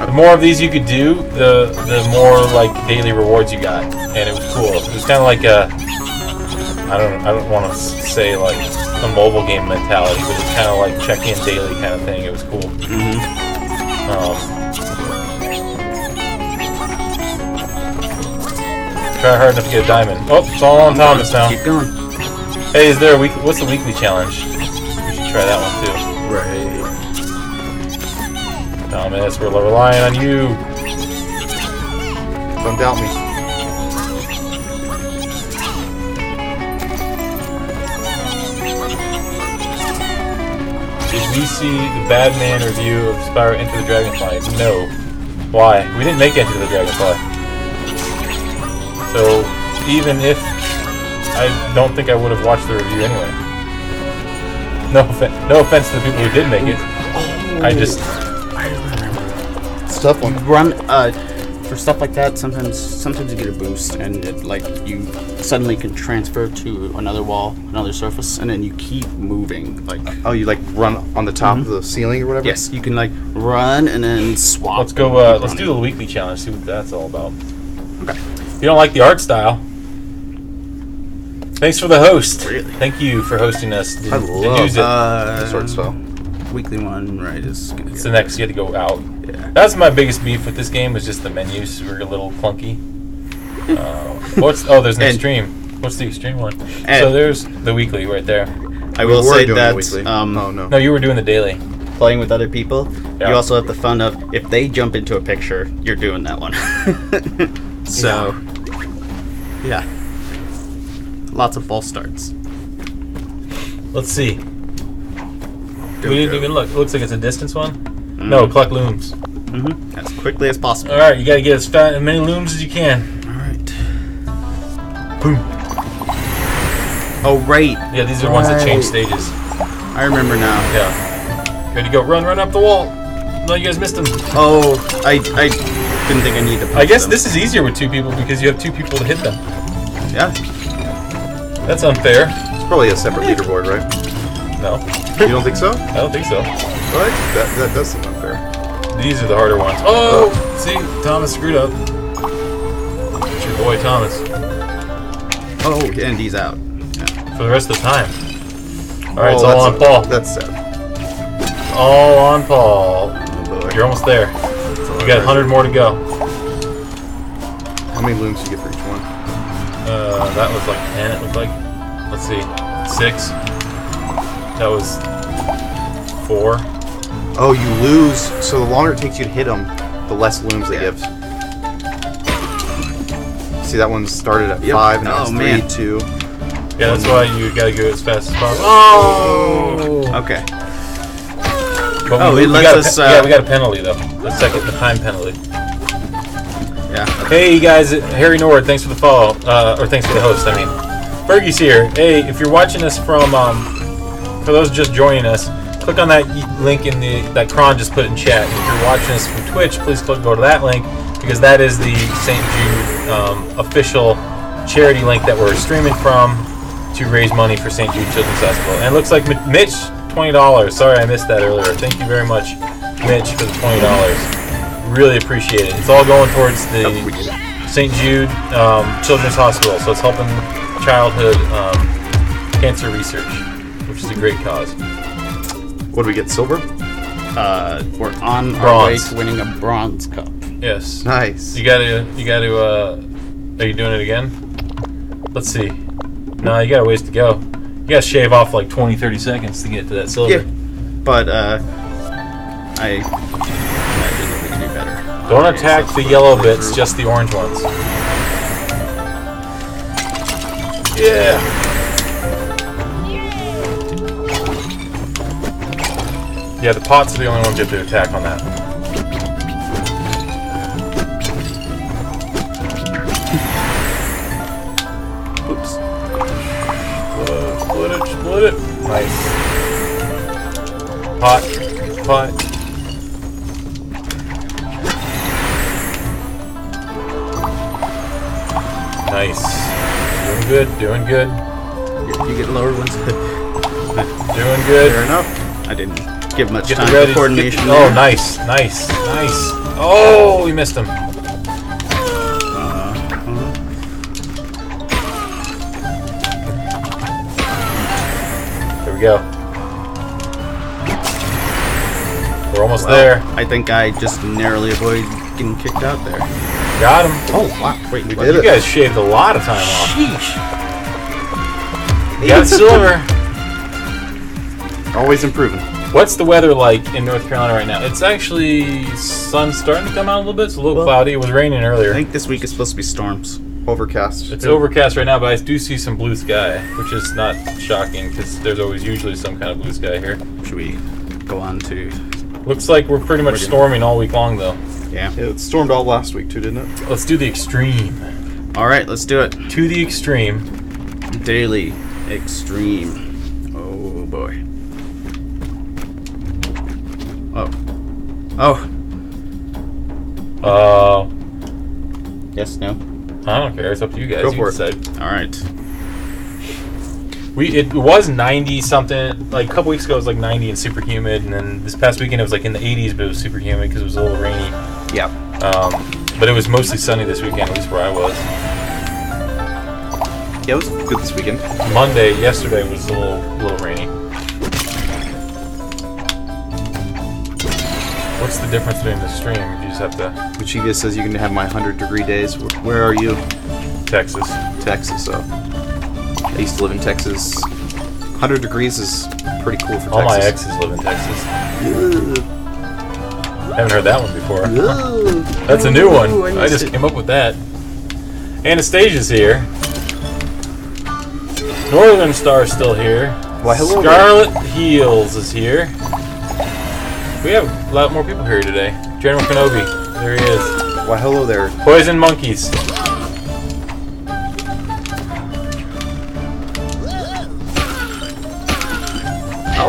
The more of these you could do, the more like daily rewards you got, and it was cool. It was kind of like a, I don't want to say like a mobile game mentality, but it's kind of like check in daily kind of thing. It was cool. Try hard enough to get a diamond. Oh, it's all on Thomas now. Keep going. Hey, is there a what's the weekly challenge? We should try that one too. Right. Thomas, we're relying on you. Don't doubt me. Did we see the Bad Man review of Spyro Into the Dragonfly? No. Why? We didn't make Into the Dragonfly. So, even if I don't think I would have watched the review anyway. No offense to the people who did make it. I remember. It's a tough one. Run for stuff like that. Sometimes you get a boost, and you suddenly can transfer to another wall, another surface, and then you keep moving. You run on the top of the ceiling or whatever. Yes, you can run and then swap. Let's go. Let's do the weekly challenge. See what that's all about. Okay. If you don't like the art style, thanks for the host. Really? Thank you for hosting us. I love use it. this art style. Weekly one, right? It's the next. You have to go out. Yeah. That's my biggest beef with this game. Was just the menus were a little clunky. There's an extreme. What's the extreme one? So there's the weekly right there. I will say that. No, you were doing the daily. Playing with other people, Yeah. you also have the fun of if they jump into a picture, you're doing that one. So, yeah. Lots of false starts. Let's see. We didn't even look. It looks like it's a distance one. No, collect looms. As quickly as possible. All right, you gotta get as many looms as you can. All right. Boom. Oh, right. Yeah, these are the ones that change stages. I remember now. Yeah. Ready to go. Run up the wall. No, you guys missed them. Oh, I didn't think I needed to punch I guess them. this is easier with 2 people because you have 2 people to hit them. Yeah. That's unfair. It's probably a separate leaderboard, right? No. You don't think so? I don't think so. What? That does seem unfair. These are the harder ones. Oh! See? Thomas screwed up. It's your boy, Thomas. Oh, and he's out. Yeah. For the rest of the time. Alright, it's Oh, all on Paul. That's sad. All on Paul. Oh, boy. You're almost there. You got 100 more to go. How many looms do you get for each one? That was like 10. It looked like. Let's see. 6. That was 4. Oh, you lose. So the longer it takes you to hit them, the less looms they give. See, that one started at 5 and now it's 3, 2. Yeah, that's why you gotta go as fast as possible. Oh! Okay. But it lets us. yeah, we got a penalty though. The time penalty. Yeah. Hey guys, Harry Nord, thanks for the follow, or thanks for the host. I mean, Fergie's here. Hey, if you're watching us from, for those just joining us, click on that link in that Kron just put in chat. And if you're watching us from Twitch, please go to that link because that is the St. Jude official charity link that we're streaming from to raise money for St. Jude Children's Hospital. And it looks like Mitch, $20. Sorry I missed that earlier. Thank you very much, Mitch, for the $20. Really appreciate it. It's all going towards the St. Jude Children's Hospital, so it's helping childhood cancer research, which is a great cause. What do we get? Silver? We're on our way Bronze. to winning a bronze cup. Yes. Nice. You gotta, are you doing it again? Let's see. No, you got a ways to go. You gotta shave off like 20, 30 seconds to get to that silver. Yeah. But, I imagine that we can do better. Don't attack the yellow bits, just the orange ones. Yeah. Yeah, the pots are the only ones you have to attack on that. Oops. Split it. Nice. Pot. Nice. Doing good. You get lower ones. Doing good. Fair enough. I didn't give much Get time ready for coordination. Oh, nice. Oh, we missed him. There we go. We're almost there. I think I just narrowly avoided getting kicked out there. Got him. Oh, wow. Wait, we did You it. guys shaved a lot of time off. Sheesh. You got silver. Always improving. What's the weather like in North Carolina right now? It's actually sun's starting to come out a little bit. It's a little cloudy. It was raining earlier. I think this week is supposed to be storms. Overcast. It's overcast right now, but I do see some blue sky, which is not shocking because there's always usually some kind of blue sky here. Should we go on to... Looks like we're pretty much storming all week long, though. Yeah. Yeah, it stormed all last week too, didn't it? Let's do the extreme. All right, let's do it. To the extreme. Daily extreme. Oh, boy. Oh. Yes, no? I don't care. It's up to you guys. Go You for it. decide. All right. It was 90 something. Like a couple weeks ago, it was like 90 and super humid, and then this past weekend it was like in the 80s, but it was super humid because it was a little rainy. Yeah. But it was mostly sunny this weekend, at least where I was. Yeah, it was good this weekend. Yesterday was a little rainy. What's the difference between the stream? You just have to Michivia says you can have my 100-degree days. Where are you? Texas. Texas. So I used to live in Texas. 100 degrees is pretty cool for All my Texas. exes live in Texas. Ugh. Haven't heard that one before. Ugh. That's a new one. Ooh, I just came up with that. Anastasia's here. Northern Star's still here. Why, hello Scarlet Heels is here. We have a lot more people here today. General Kenobi. There he is. Why, hello there. Poison Monkeys.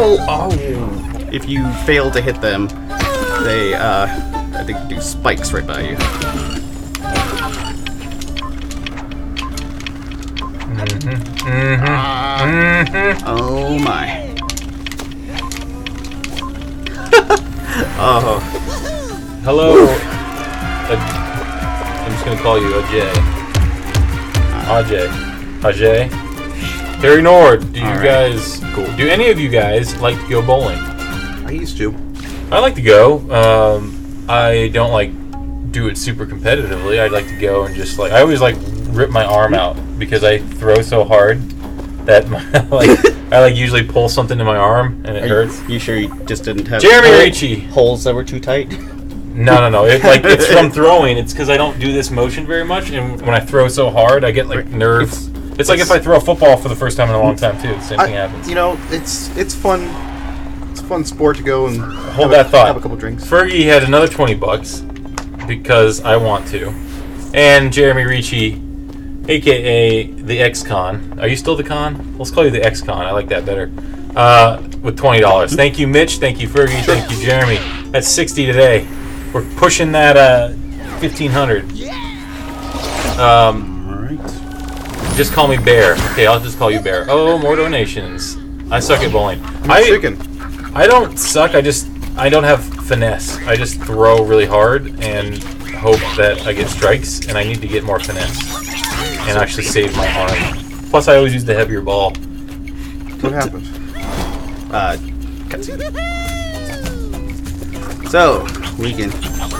If you fail to hit them, they, I think, do spikes right by you. Oh my. Oh. Hello. I'm just gonna call you Ajay. Harry Nord, do any of you guys like to go bowling? I used to. I like to go. I don't like do it super competitively. I like to go and just I always rip my arm out because I throw so hard that I usually pull something in my arm and it hurts. You sure you just didn't have Jeremy Ricci holes that were too tight? No. It's from throwing. It's because I don't do this motion very much, and when I throw so hard, I get nerves. It's like if I throw a football for the first time in a long time too. The same thing happens. It's fun. It's a fun sport to go and have a couple drinks. Fergie had another $20 because I want to, and Jeremy Ricci, aka the X-Con. Are you still the Con? Let's call you the X-Con. I like that better. With $20. Thank you, Mitch. Thank you, Fergie. Thank you, Jeremy. That's 60 today. We're pushing that 1,500. All right. Just call me Bear. Okay, I'll just call you Bear. Oh, more donations. I suck at bowling. I don't suck. I don't have finesse. I just throw really hard and hope that I get strikes, and I need to get more finesse and actually save my arm. Plus, I always use the heavier ball. What happened? Cutscene. So, we can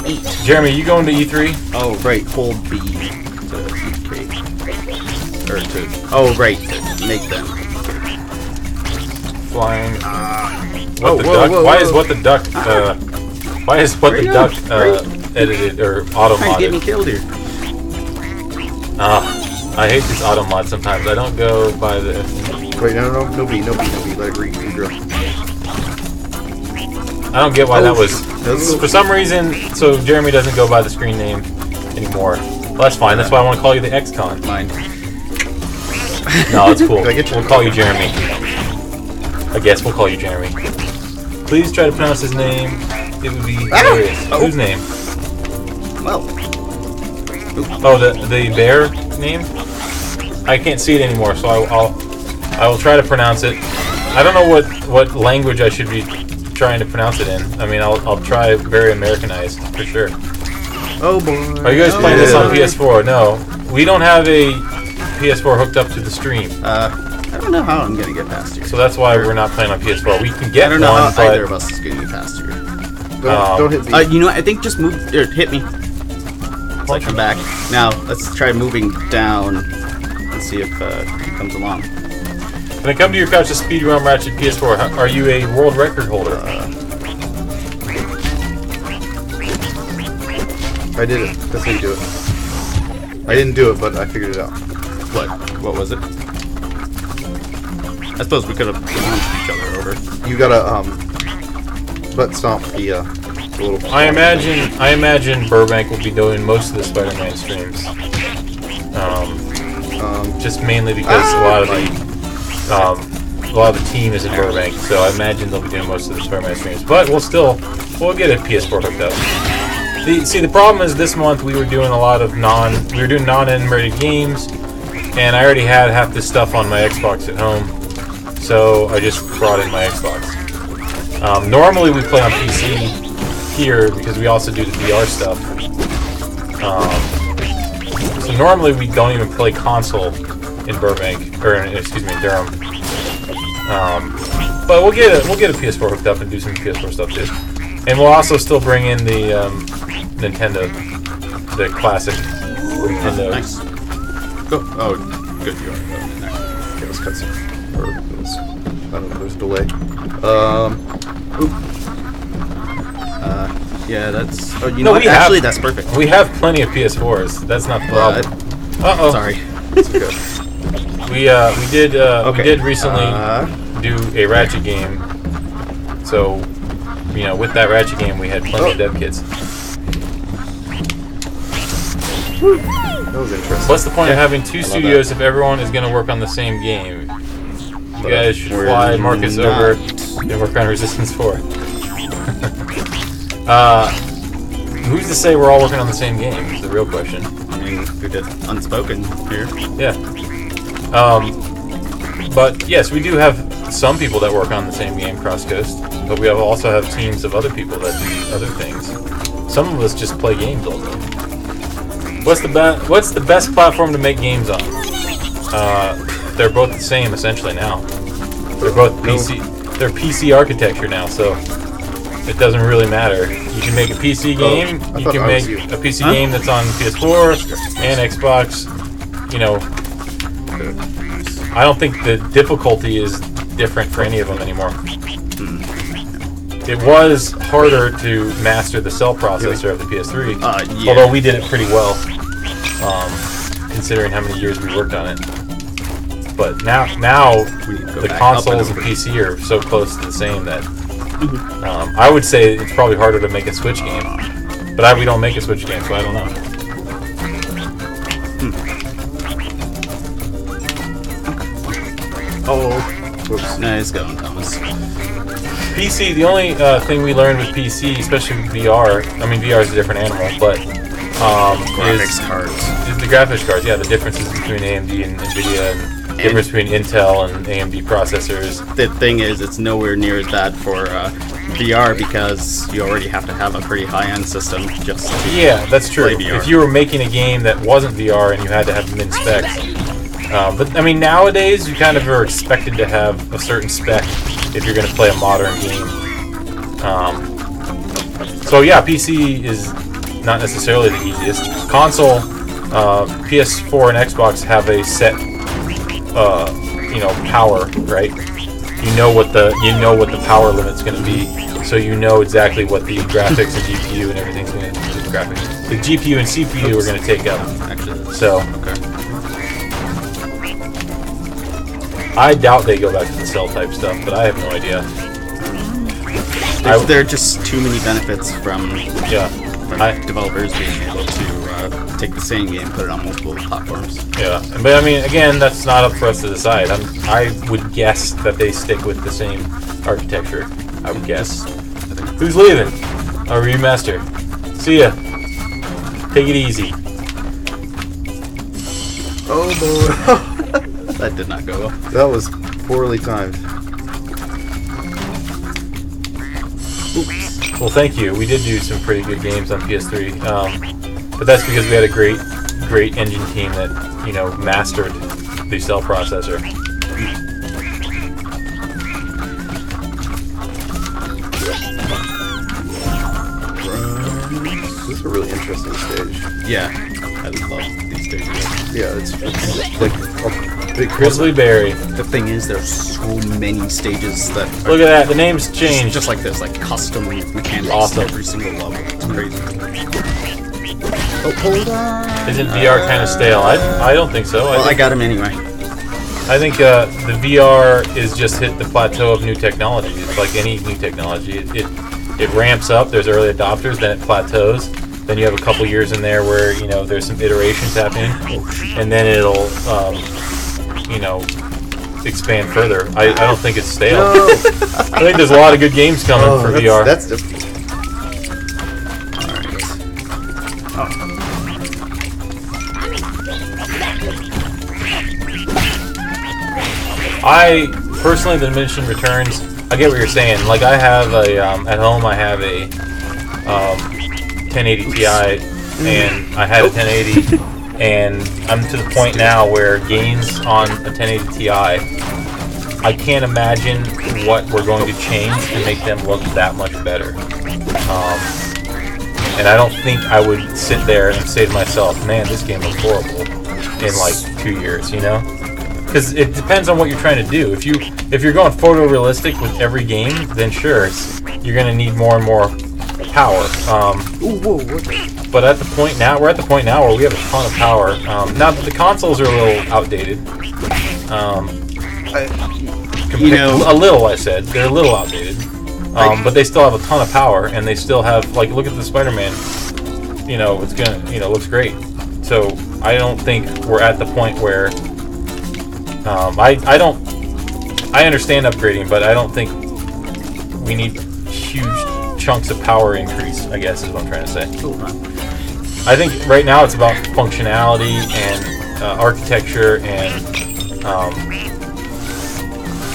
eat. Jeremy, you going to E3? Oh, right. Hold B to eat. Or to... Oh, right. To make them. Flying. Why is what the duck edited or auto Trying to get me modded? killed here. I hate this auto mod sometimes. I don't go by the... Wait, no B. Let it regrow. I don't get why that was... For some reason, so Jeremy doesn't go by the screen name anymore. Well, that's fine. That's why I want to call you the X-Con. Mine. No, it's cool. We'll call you Jeremy. I guess we'll call you Jeremy. Please try to pronounce his name. It would be hilarious. Oh. Whose name? Well. Oh, the bear name? I can't see it anymore, so I will try to pronounce it. I don't know what language I should be trying to pronounce it in. I mean, I'll try very Americanized for sure. Oh boy. Are you guys playing this on PS4? No, we don't have a PS4 hooked up to the stream. I don't know how I'm gonna get past here. So that's why we're not playing on PS4. We can get I don't know one, how either of us is gonna get past here. Don't hit B. You know what? I think just move or hit me. It's like I'm back. Now let's try moving down and see if he comes along. When I come to your couch to speedrun Ratchet PS4, are you a world record holder? I did it. That's how you do it. I didn't do it, but I figured it out. What was it? I suppose we could have launched each other over. You gotta butt stomp the little. I imagine Burbank will be doing most of the Spider-Man streams. Just mainly because a lot of the team is in Burbank, so I imagine they'll be doing most of the Spider-Man streams. But we'll get a PS4 hooked up. The problem is this month we were doing non-animated games, and I already had half this stuff on my Xbox at home, so I just brought in my Xbox. Normally we play on PC here because we also do the VR stuff. So normally we don't even play console in Burbank, or in Durham. But we'll get a PS4 hooked up and do some PS4 stuff too. And we'll also still bring in the Nintendo, the classic Nintendo. Nice. Oh, good. You are next. Okay, let's cut some. Or I don't know. There's a delay. Yeah, that's. Oh, you know what? Actually, that's perfect. We have plenty of PS4s. That's not the problem. Sorry. It's okay. We did recently do a Ratchet game. So, with that Ratchet game, we had plenty of dev kits. That was interesting. What's the point of having two studios if everyone is going to work on the same game? You guys should fly Marcus over Been working on Resistance 4. Who's to say we're all working on the same game? Is the real question. I mean, who did Unspoken here? Yeah. But yes, we do have some people that work on the same game, Cross Coast, but we also have teams of other people that do other things. Some of us just play games all day. What's the best platform to make games on? They're both the same essentially now. They're both PC. They're PC architecture now, so it doesn't really matter. You can make a PC game. You can make a PC game that's on PS4 and Xbox. You know, I don't think the difficulty is different for any of them anymore. It was harder to master the cell processor of the PS3, although we did it pretty well, considering how many years we worked on it. But now the consoles and PC are so close to the same that I would say it's probably harder to make a Switch game. But we don't make a Switch game, so I don't know. Oh, whoops. Nice going, Thomas. PC, the only thing we learned with PC, especially with VR, I mean VR is a different animal, but graphics cards. The graphics cards, yeah, the differences between AMD and NVIDIA, and the difference between Intel and AMD processors. The thing is, it's nowhere near as bad for VR because you already have to have a pretty high-end system just to that's true. play VR. If you were making a game that wasn't VR and you had to have min specs, but I mean nowadays you kind of are expected to have a certain spec if you're going to play a modern game. So yeah, PC is not necessarily the easiest. Console, PS4 and Xbox have a set, power, right? You know what the power limit's going to be, so you know exactly what the graphics and GPU and everything's going to. The GPU and CPU are going to take up. Actually, so. Okay. I doubt they go back to the cell type stuff, but I have no idea. There are just too many benefits from developers being able to take the same game and put it on multiple platforms. Yeah, but I mean, again, that's not up for us to decide. I would guess that they stick with the same architecture. I would guess. Who's leaving? Our remaster. See ya. Take it easy. Oh boy. That did not go well. That was poorly timed. Oops. Well, thank you. We did do some pretty good games on PS3, but that's because we had a great engine team that mastered the cell processor. This is a really interesting stage. Yeah, I love these stages. Yeah, it's like a big Grizzly Berry. The thing is, there's so many stages that. Look at that, the name's changed. Just like this, like custom mechanics Awesome. every single level. It's crazy. Oh, hold on. Isn't VR kind of stale? I don't think so. Well, I got him anyway. I think the VR is just hit the plateau of new technology. It's like any new technology. It ramps up. There's early adopters, then it plateaus. Then you have a couple years in there where there's some iterations happening, and then it'll expand further. I don't think it's stale. No. I think there's a lot of good games coming for VR. That's just. I personally, the diminishing returns. I get what you're saying. Like I have a at home, I have a 1080 Ti, and I had a 1080, and I'm to the point now where games on a 1080 Ti, I can't imagine what we're going to change to make them look that much better. And I don't think I would sit there and say to myself, "Man, this game looks horrible," in like 2 years, Because it depends on what you're trying to do. If you're going photorealistic with every game, then sure, you're going to need more and more power. But at the point now, we're at the point now where we have a ton of power. Now the consoles are a little outdated. A little, I said they're a little outdated. But they still have a ton of power, and they still have look at the Spider-Man. It's gonna looks great. So I don't think we're at the point where. I understand upgrading, but I don't think we need huge chunks of power increase, I guess is what I'm trying to say. I think right now it's about functionality and architecture and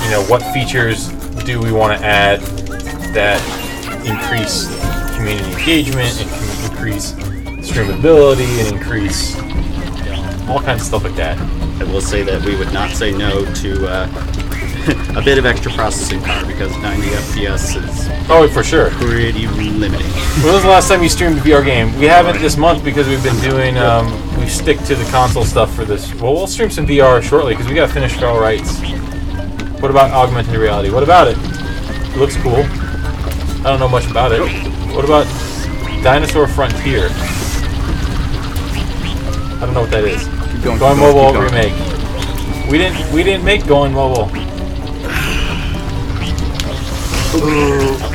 you know, what features do we want to add that increase community engagement and increase streamability and increase, you know, all kinds of stuff like that. I will say that we would not say no to a bit of extra processing power because 90 FPS is for sure pretty limiting. When was the last time you streamed a VR game? We haven't this month because we've been doing, we stick to the console stuff for this. Well, we'll stream some VR shortly because we got to finish Feral Rights. What about augmented reality? What about it? It looks cool. I don't know much about it. What about Dinosaur Frontier? I don't know what that is. Going Mobile remake. We didn't make Going Mobile.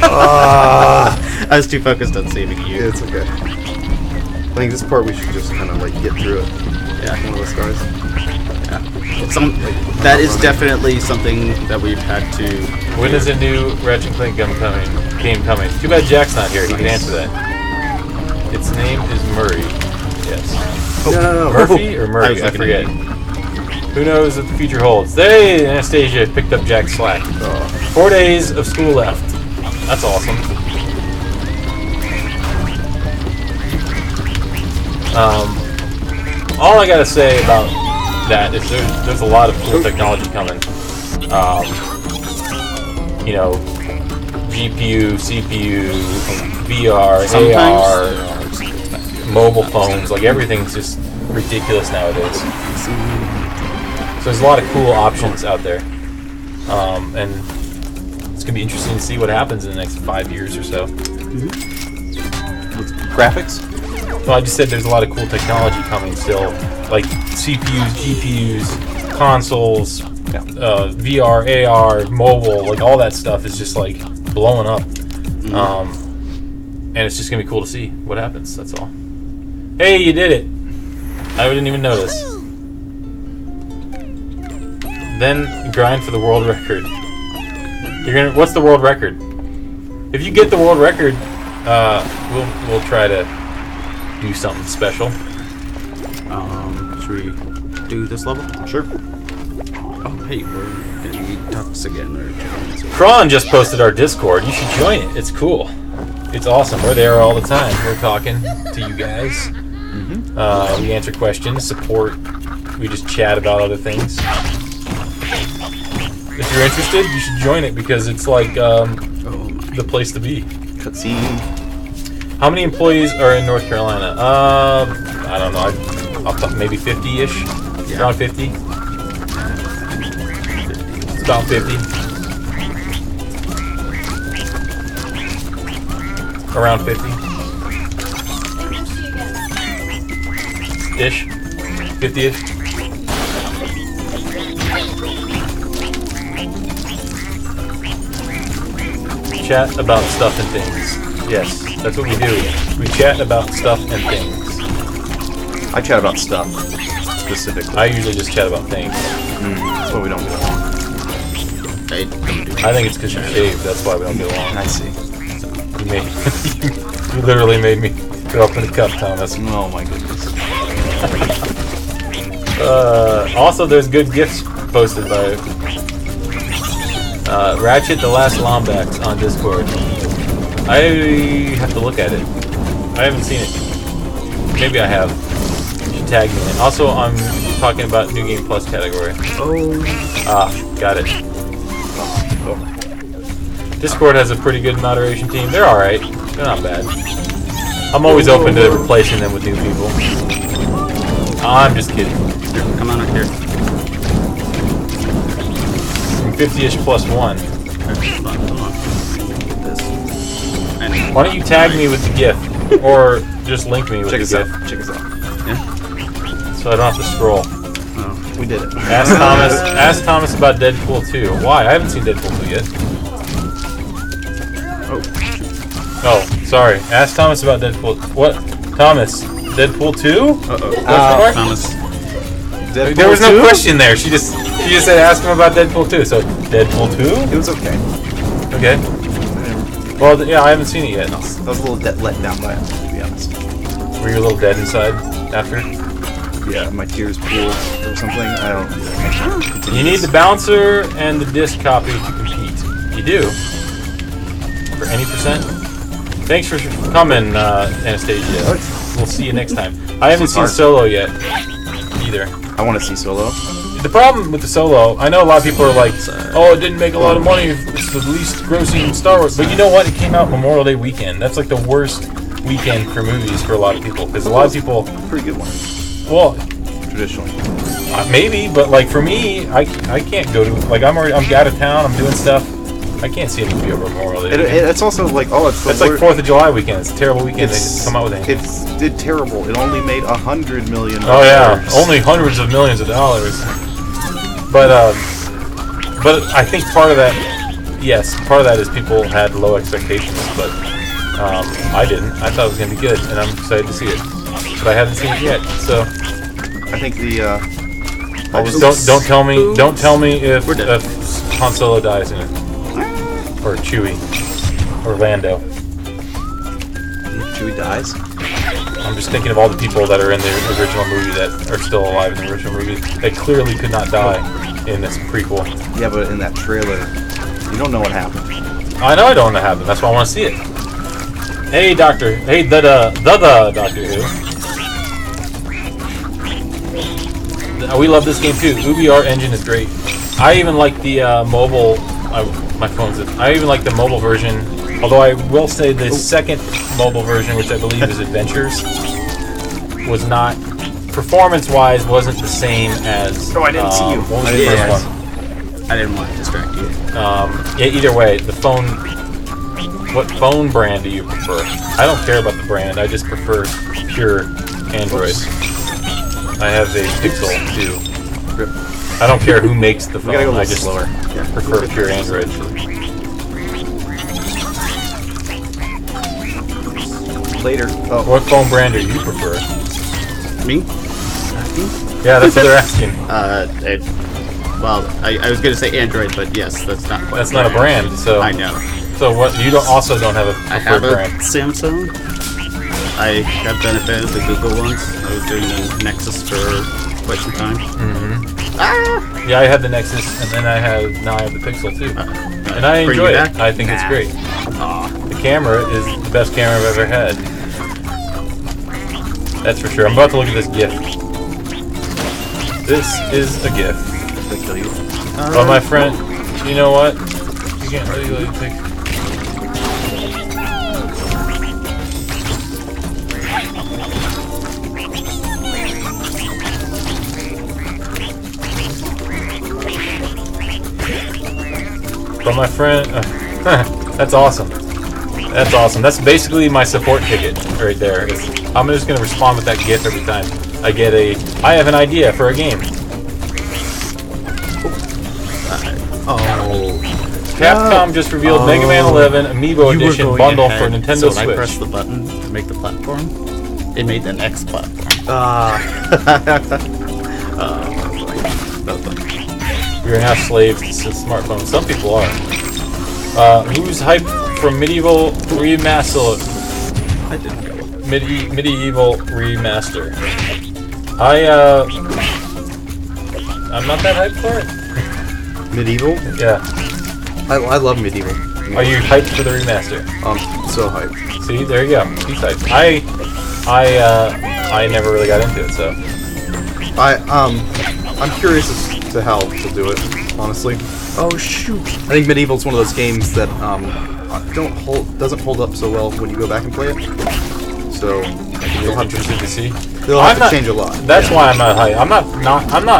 I was too focused on saving you. It's okay. I think this part we should just kind of like get through it. Yeah, one of those guys. Yeah. That is definitely something that we've had to. When is a new Ratchet and Clank game coming? Too bad Jack's not here. He can answer that. Its name is Murray. Yes. No. Murphy or Murray? I forget. Who knows what the future holds? Hey, Anastasia picked up Jack's slack. 4 days of school left. That's awesome. All I gotta say about that is there's a lot of cool technology coming. You know, GPU, CPU, VR, AR, mobile phones, like everything's just ridiculous nowadays. So there's a lot of cool options out there. And it's going to be interesting to see what happens in the next 5 years or so. With graphics? Well, I just said there's a lot of cool technology coming still, like CPUs, GPUs, consoles, VR, AR, mobile, like all that stuff is just like blowing up. And it's just going to be cool to see what happens, that's all. Hey, you did it! I didn't even notice. Then grind for the world record. What's the world record? If you get the world record, we'll try to do something special. Should we do this level? Sure. Oh, hey, we're gonna meet Tux again. Kron just posted our Discord. You should join it. It's cool. It's awesome. We're there all the time. We're talking to you guys. We answer questions, support. We just chat about other things. If you're interested, you should join it because it's like the place to be. Cutscene. How many employees are in North Carolina? I don't know. I'll talk maybe 50-ish. Yeah. Around 50. It's about 50. Around 50. Ish. 50-ish. Chat about stuff and things. Yes, that's what we do. We chat about stuff and things. I chat about stuff, specifically. I usually just chat about things. That's why we don't get along. I think it's because you're shaved, that's why we don't get along. I see. You literally made me go up in a cup, Thomas. Oh my goodness. Also, there's good gifts posted by Ratchet the Last Lombax on Discord. I have to look at it. I haven't seen it. Maybe I have. You should tag me in it. Also, I'm talking about New Game Plus category. Got it. Discord has a pretty good moderation team. They're alright. They're not bad. I'm always open to replacing them with new people. I'm just kidding. Here, come on up here. 50-ish plus 1. Hold on. Get this. Why don't you tag me with the GIF? Or just link me with the GIF. Check us out. Yeah? So I don't have to scroll. Oh, We did it. Ask Thomas about Deadpool 2. Why? I haven't seen Deadpool 2 yet. Oh, sorry. Ask Thomas about Deadpool. What? Thomas? Deadpool 2? Thomas. Deadpool There was no 2? question there. She just said ask him about Deadpool 2. So Deadpool 2? It was okay. Okay. Well, yeah, I haven't seen it yet. I was a little let down by it, to be honest. Were you a little dead inside after? Yeah, my tears pooled or something. I don't. You need the bouncer and the disc copy to compete. You do. For any percent. Thanks for coming, Anastasia. We'll see you next time. I haven't seen Solo yet, either. I want to see Solo. The problem with the Solo, I know a lot of people are like, oh, it didn't make a lot of money, it's the least grossing Star Wars. But you know what? It came out Memorial Day weekend. That's like the worst weekend for movies for a lot of people. Because a lot of people... Pretty good one. Well... Traditionally. Maybe, but like for me, I can't go to... Like I'm out of town, I'm doing stuff. I can't see a movie over Memorial Day weekend. It's also like, it's like 4th of July weekend. It's a terrible weekend. They just come out with anything. It did terrible. It only made $100 million. Oh yeah, only hundreds of millions of dollars. But I think part of that is people had low expectations, but I didn't. I thought it was gonna be good, and I'm excited to see it. But I haven't seen it yet, so I think don't tell me if Han Solo dies in it, or Chewie, or Lando. Chewie dies. I'm just thinking of all the people that are in the original movie that are still alive in the original movie. They clearly could not die in this prequel. Yeah, but in that trailer, you don't know what happened. I know I don't know what happened. That's why I want to see it. Hey, Doctor. Hey, the Doctor Who. We love this game too. UbiR engine is great. I even like the mobile. My phone's. I even like the mobile version. Although I will say the second mobile version, which I believe is Adventures, was not, performance-wise, wasn't the same as... Oh, I didn't see you. What was the first one? I didn't want to distract you. Yeah, either way, the phone... What phone brand do you prefer? I don't care about the brand. I just prefer pure Android. Oops. I have a Pixel, too. I don't care who makes the phone. I just prefer pure Android. Later. Oh. What phone brand do you prefer? Me? Yeah, that's what they're asking. I was going to say Android, but yes, that's not. That's not a brand, so. I know. So what? You also don't have a preferred I have a brand. Samsung. I have benefited the Google ones. I was doing the Nexus for quite some time. Mm-hmm. Yeah, I had the Nexus, and then now I have the Pixel too, and I enjoy it. I think it's great. The camera is the best camera I've ever had. That's for sure. I'm about to look at this GIF. This is a GIF. But my friend, you know what? You can't really take. But my friend, that's awesome. That's awesome. That's basically my support ticket right there. I'm just going to respond with that GIF every time I have an idea for a game. Capcom just revealed Mega Man 11 Amiibo Edition bundle for Nintendo so Switch. I pressed the button to make the platform. It made the next platform. You're now slaves to smartphones. Some people are. Who's hyped for Medieval Remaster? I didn't go. Medieval Remaster. I'm not that hyped for it. Medieval? Yeah. I love Medieval. Are you hyped for the remaster? So hyped. See, there you go. He's hyped. I never really got into it, so. I'm curious as to how to do it, honestly. Oh shoot! I think Medieval's one of those games that doesn't hold up so well when you go back and play it. So you'll have to see. They'll have to change a lot. That's why I'm not hyped. I'm not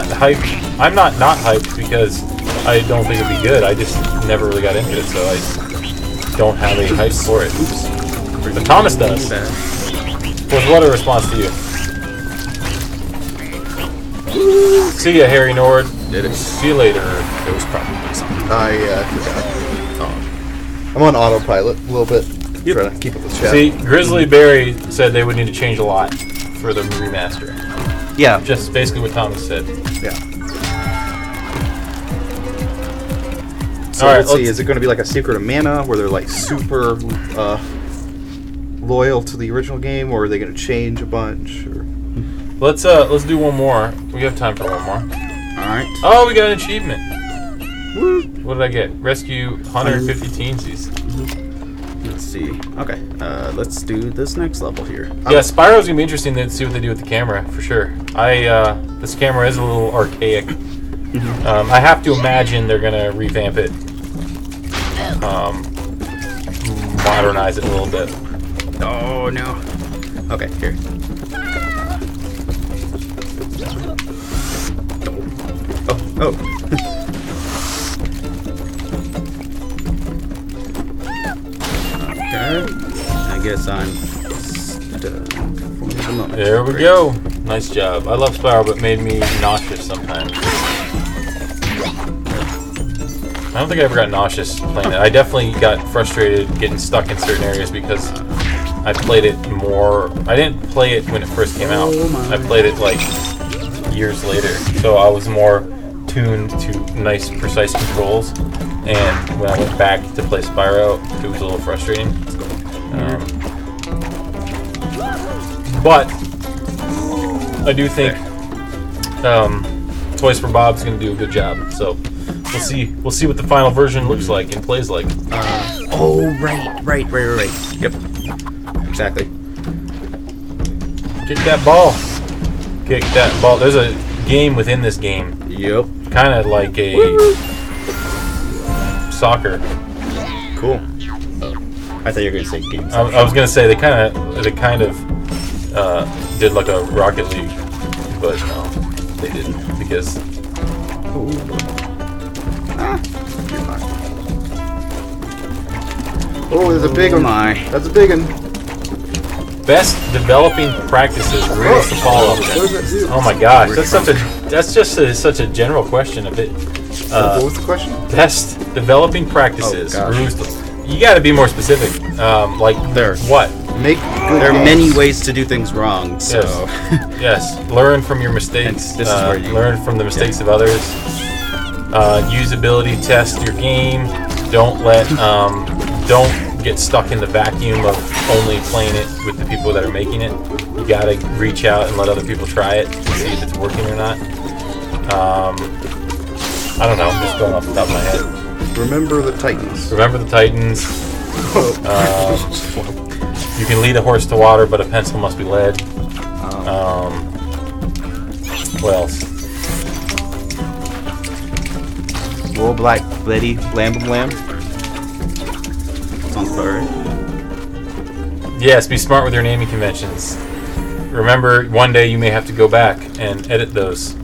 hyped. I'm not hyped because I don't think it'd be good. I just never really got into it, so I don't have a hype for it. But Thomas does. Was what a response to you? See ya, Harry Nord. Did it? See you later. It was probably something. I forgot. I'm on autopilot a little bit. Yep. Trying to keep up with chat. See, Grizzly Berry said they would need to change a lot for the remaster. Yeah. Just basically what Thomas said. Yeah. So All right, let's see. Is it going to be like a Secret of Mana, where they're like super loyal to the original game, or are they going to change a bunch? Or... Let's do one more. We have time for one more. All right. Oh, we got an achievement. Woo. What did I get? Rescue 150 teensies. Let's see. Okay. Let's do this next level here. Yeah, Spyro's gonna be interesting to see what they do with the camera for sure. This camera is a little archaic. I have to imagine they're gonna revamp it, modernize it a little bit. Oh no. Okay, here. Oh. Okay. I guess I'm stuck for the moment. There we go. Nice job. I love Spyro, but it made me nauseous sometimes. I don't think I ever got nauseous playing it. I definitely got frustrated getting stuck in certain areas because I played it more. I didn't play it when it first came out. I played it like years later, so I was more tuned to nice, precise controls. And when I went back to play Spyro, it was a little frustrating. But I do think Toys for Bob's going to do a good job. So we'll see. We'll see what the final version looks like and plays like. Oh, right. Yep. Exactly. Kick that ball. Kick that ball. There's a game within this game. Yep. Kind of like a soccer. Cool. I thought you were gonna say games. I was gonna say they kind of did like a Rocket League, but no, they didn't because. Oh, there's a big one. That's a big one. Best developing practices, rules to follow. Oh my gosh, that's just such a general question. A bit. What was the question? Best developing practices, Oh, rules to. You got to be more specific. Like what? Make good There are games. many ways to do things wrong, so Yes, learn from your mistakes. And this is where you learn from the mistakes of others. Usability test your game. Don't get stuck in the vacuum of only playing it with the people that are making it. You gotta reach out and let other people try it to see if it's working or not. I don't know. I'm just going off the top of my head. Remember the Titans. Remember the Titans. You can lead a horse to water, but a pencil must be led. What else? Roll Black Betty Lamb Lamb. sounds about right. Yes, be smart with your naming conventions. Remember, one day you may have to go back and edit those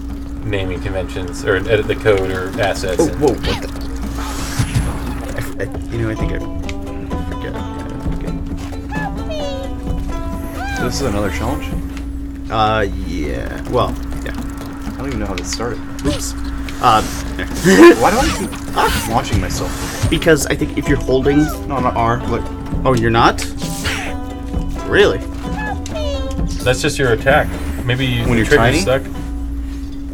naming conventions, or edit the code or assets. Oh, whoa, what the? I think I forget. This is another challenge? Yeah. Well, yeah. I don't even know how this started. Oops. Why do I keep launching myself? Because I think if you're holding No, I'm not R. Look. Oh, you're not? Really? That's just your attack. Maybe When the you're trigger's tiny? stuck.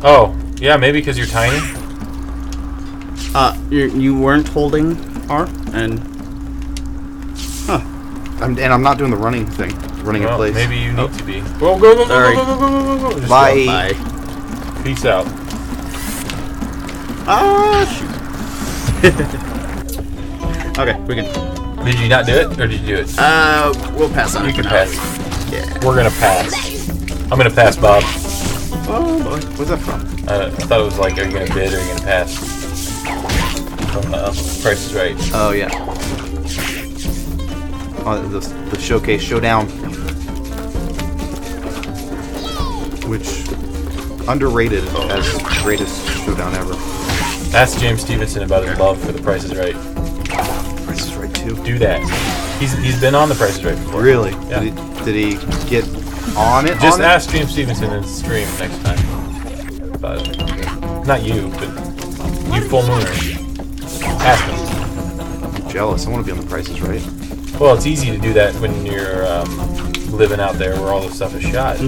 Oh, yeah, maybe because you're tiny. You weren't holding R, and I'm not doing the running thing. Running in Well, place. maybe you need to be. Go, go, go, go, Sorry. go, go, go, go, go, go. Just Bye. bye. go. Peace out. Ah, shoot. Okay, we can. Did you not do it, or did you do it? We'll pass on You it can for pass. now. Yeah. We're gonna pass. I'm gonna pass, Bob. Oh boy, where's that from? I thought it was like, are you gonna bid or are you gonna pass? Price is Right. Oh yeah. Oh, the showcase showdown, which underrated as greatest showdown ever. Ask James Stevenson about his love for The Price is Right. Price is Right too. Do that. He's been on The Price is Right before. Really? Yeah. Did he get on it? Just on it? ask James Stevenson in stream next time. About it. Not you, but you full mooners. Ask him. I'm jealous. I want to be on The Price is Right. Well, it's easy to do that when you're living out there where all this stuff is shot.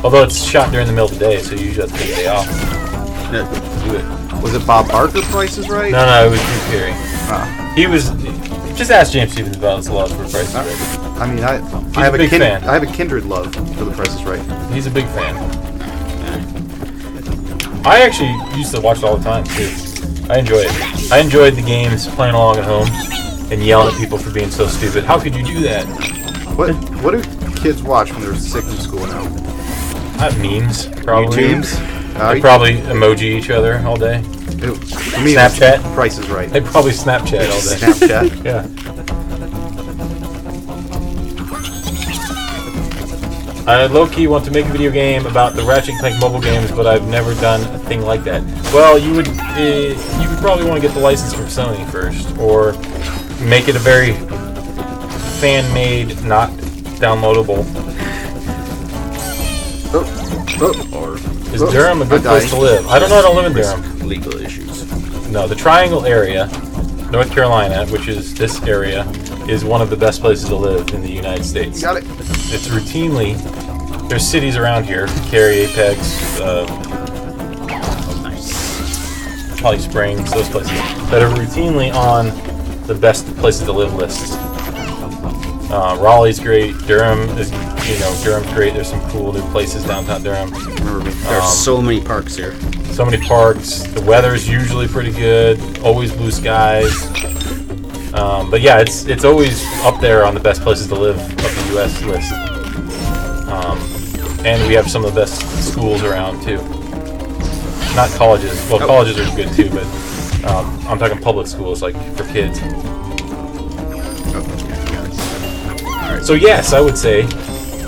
Although it's shot during the middle of the day, so you usually have to take a day off. Yeah. Do it. Was it Bob Barker? Price is Right? No, it was Drew Carey. Ah. He was. Just ask James Stevens about his love for Price is Right. I mean, I have a big fan. I have a kindred love for The Price is Right. He's a big fan. I actually used to watch it all the time too. I enjoy it. I enjoyed the games, playing along at home, and yelling at people for being so stupid. How could you do that? What do kids watch when they're sick from school now? Memes, probably. Memes. They probably emoji each other all day. For me, Snapchat. Price is Right. They probably Snapchat all day. Snapchat. Yeah. I low-key want to make a video game about the Ratchet & Clank mobile games, but I've never done a thing like that. Well, you would probably want to get the license from Sony first, or make it a very fan-made, not downloadable. Is Durham a good place to live? I don't know how to live in Durham. Legal issues. No, the Triangle area, North Carolina, which is this area, is one of the best places to live in the United States. Got it. It's routinely, there's cities around here, Cary, Apex, Holly Springs, those places, that are routinely on the best places to live lists. Raleigh's great, Durham's great, there's some cool new places downtown Durham. There's so many parks here. So many parks, the weather's usually pretty good, always blue skies. But yeah, it's always up there on the best places to live of the U.S. list. And we have some of the best schools around too. Not colleges. Well, colleges are good too, but I'm talking public schools, like for kids. Alright, so yes, I would say,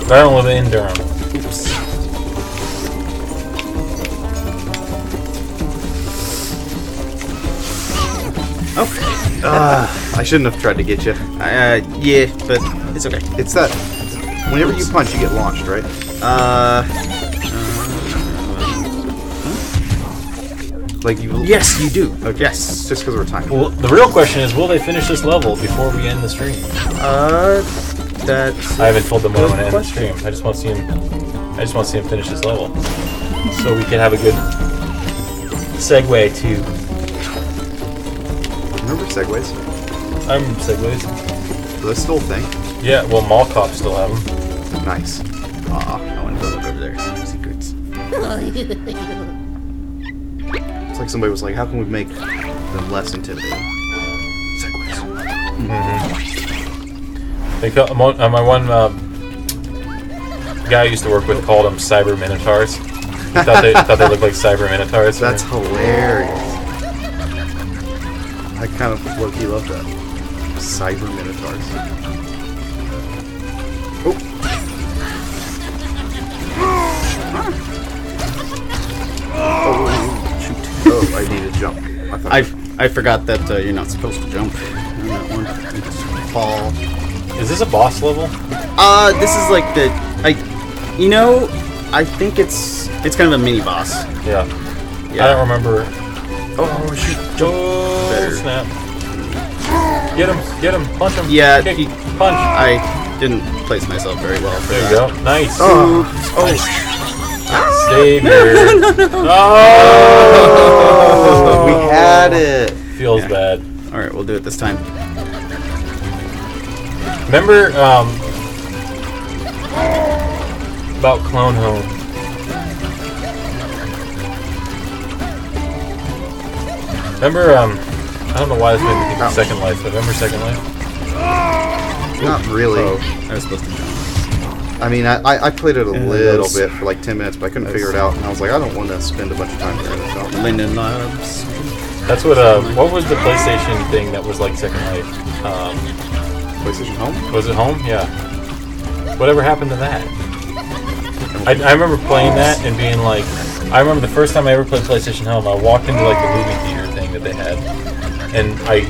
but I don't live in Durham. Oops. Okay. I shouldn't have tried to get you. Yeah, but it's okay. It's that whenever you punch, you get launched, right? Like you. Yes, you do. Okay. Yes. Just because we're time. Well, the real question is, will they finish this level before we end the stream? That's. I haven't told them when I'm gonna end the stream. I just want to see him finish this level, so we can have a good segue to. Remember segways? I'm segways. Do they still think? Yeah, well, mall cops still have them. Nice. I want to go look over there. Secrets. It's like somebody was like, "How can we make them less intimidating?" Segways. They call, my one guy I used to work with called them cyber minotaurs. He thought they looked like cyber minotaurs. That's hilarious. I kind of low-key love that. Cyber minotaurs. Oh. Oh, shoot. Oh, I need to jump. I forgot that you're not supposed to jump on that one. You just fall. Is this a boss level? This is like I think it's kind of a mini boss. Yeah. Yeah. I don't remember. Oh shoot! Oh, Better. snap. Get him, punch him. Yeah, Kick, punch. I didn't place myself very well for There that. you go. Nice. Oh. Savior. Oh, we had it. Feels bad. All right, we'll do it this time. Remember about Clone Home? Remember I don't know why this made me think of Second Life, but remember Second Life? Not really. I was supposed to jump. I mean, I played it a little bit for like 10 minutes, but I couldn't figure it out, and I was like, I don't want to spend a bunch of time doing it. So. Linden Labs. That's what was the PlayStation thing that was like Second Life? PlayStation Home? Was it Home? Yeah. Whatever happened to that? I remember playing that and being like, I remember the first time I ever played PlayStation Home, I walked into like the movie theater thing that they had, and I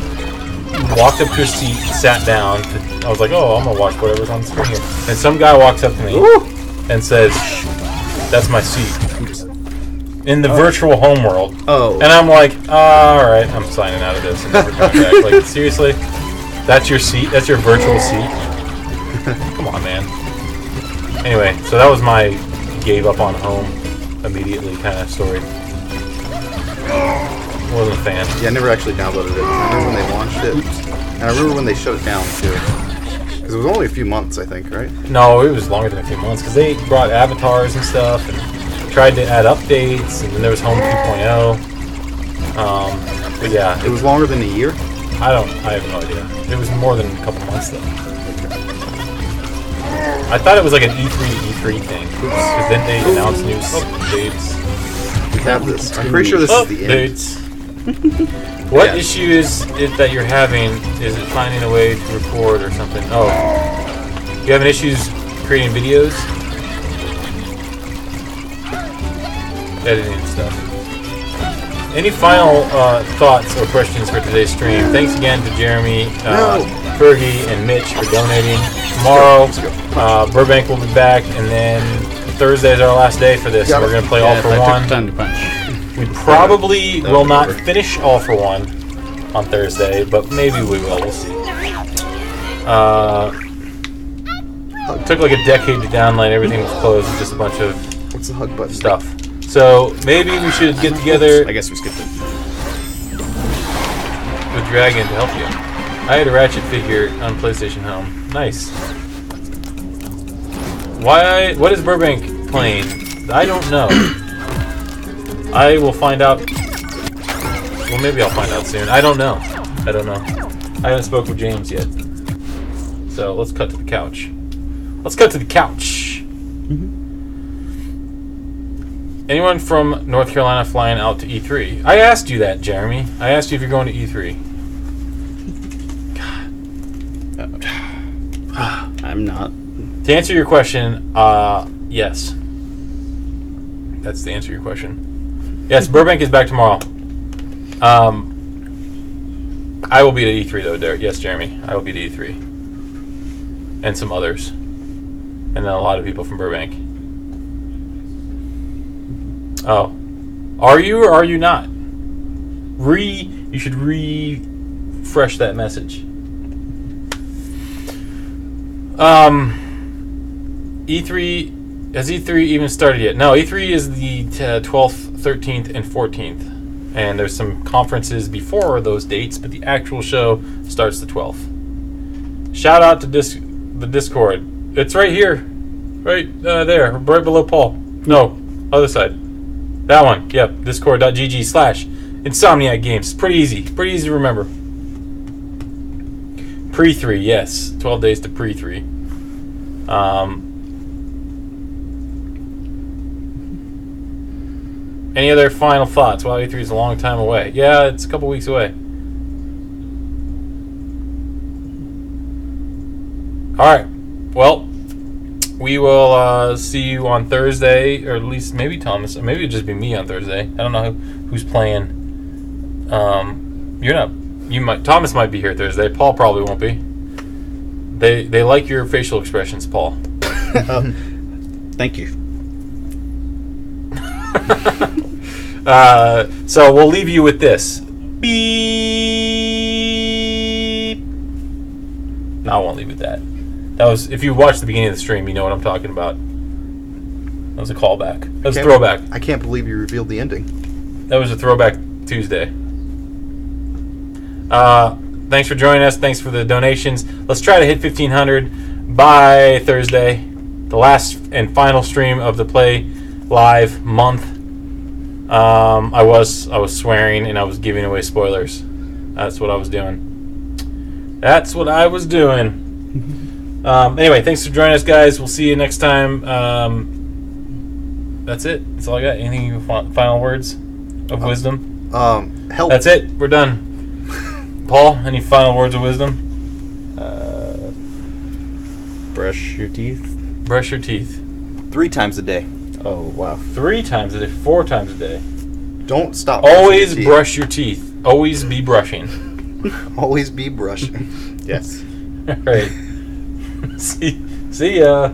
walked up to a seat, sat down. I was like, oh, I'm gonna watch whatever's on the screen here. And some guy walks up to me and says, "That's my seat." In the virtual home world. Oh. And I'm like, alright, I'm signing out of this and never coming back. Like, seriously? That's your seat? That's your virtual seat? Come on, man. Anyway, so that was my gave up on home immediately kind of story. wasn't a fan. Yeah, I never actually downloaded it. I remember when they launched it, and I remember when they shut it down too. Because it was only a few months, I think, right? No, it was longer than a few months because they brought avatars and stuff and tried to add updates, and then there was Home 2.0. But yeah, It was longer than a year? I have no idea. It was more than a couple months though. I thought it was like an E3 to E3 thing because then they announced new updates. We have this. I'm pretty sure this is the end. Updates. What Yeah. issue is it that you're having? Is it finding a way to record or something? Oh, you having issues creating videos? Editing and stuff. Any final thoughts or questions for today's stream? Thanks again to Jeremy, Fergie, and Mitch for donating. Tomorrow, Burbank will be back, and then Thursday is our last day for this. So we're going to play All for One. Time to punch. We probably will not finish All for One on Thursday, but maybe we will. We'll see. It took like a decade to download. Everything was closed. It's just a bunch of What's the hug button? stuff. So maybe we should get together I guess we skipped it. with Dragon to help you. I had a Ratchet figure on PlayStation Home. Nice. What is Burbank playing? I don't know. I will find out. Well, maybe I'll find out soon. I don't know. I haven't spoke with James yet. So let's cut to the couch. Anyone from North Carolina flying out to E3? I asked you that, Jeremy. I asked you if you're going to E3. I'm not. To answer your question, yes. That's the answer to your question. Yes, Burbank is back tomorrow. I will be at E3 though, Derek. Yes, Jeremy. I will be at E3. And some others. And then a lot of people from Burbank. Oh. Are you or are you not? You should refresh that message. E3... Has E3 even started yet? No, E3 is the 12th, 13th, and 14th. And there's some conferences before those dates, but the actual show starts the 12th. Shout out to the Discord. It's right here. Right there. Right below Paul. No, other side. That one. Yep. Discord.gg/Insomniac Games. It's pretty easy. Pretty easy to remember. Pre-3, yes. 12 days to pre-3. Any other final thoughts? Well, E3 is a long time away. Yeah, it's a couple weeks away. Alright. Well, we will see you on Thursday, or at least maybe Thomas, or maybe it'll just be me on Thursday. I don't know who's playing. You're not. You might. Thomas might be here Thursday. Paul probably won't be. They like your facial expressions, Paul. Thank you. So we'll leave you with this. Beep. No, I won't leave it with that. That was, if you watched the beginning of the stream, you know what I'm talking about. That was a callback. That was a throwback. I can't believe you revealed the ending. That was a throwback Tuesday. Thanks for joining us. Thanks for the donations. Let's try to hit 1,500 by Thursday. The last and final stream of the Play Live month. I was swearing and I was giving away spoilers. That's what I was doing. Anyway, thanks for joining us, guys. We'll see you next time. That's it. That's all I got. Anything final words of wisdom? Help. That's it. We're done. Paul, any final words of wisdom? Brush your teeth. Brush your teeth. 3 times a day. Oh, wow. 3 times a day. 4 times a day. Don't stop. Always brush your teeth. Always be brushing. Always be brushing. Yes. All right. See ya.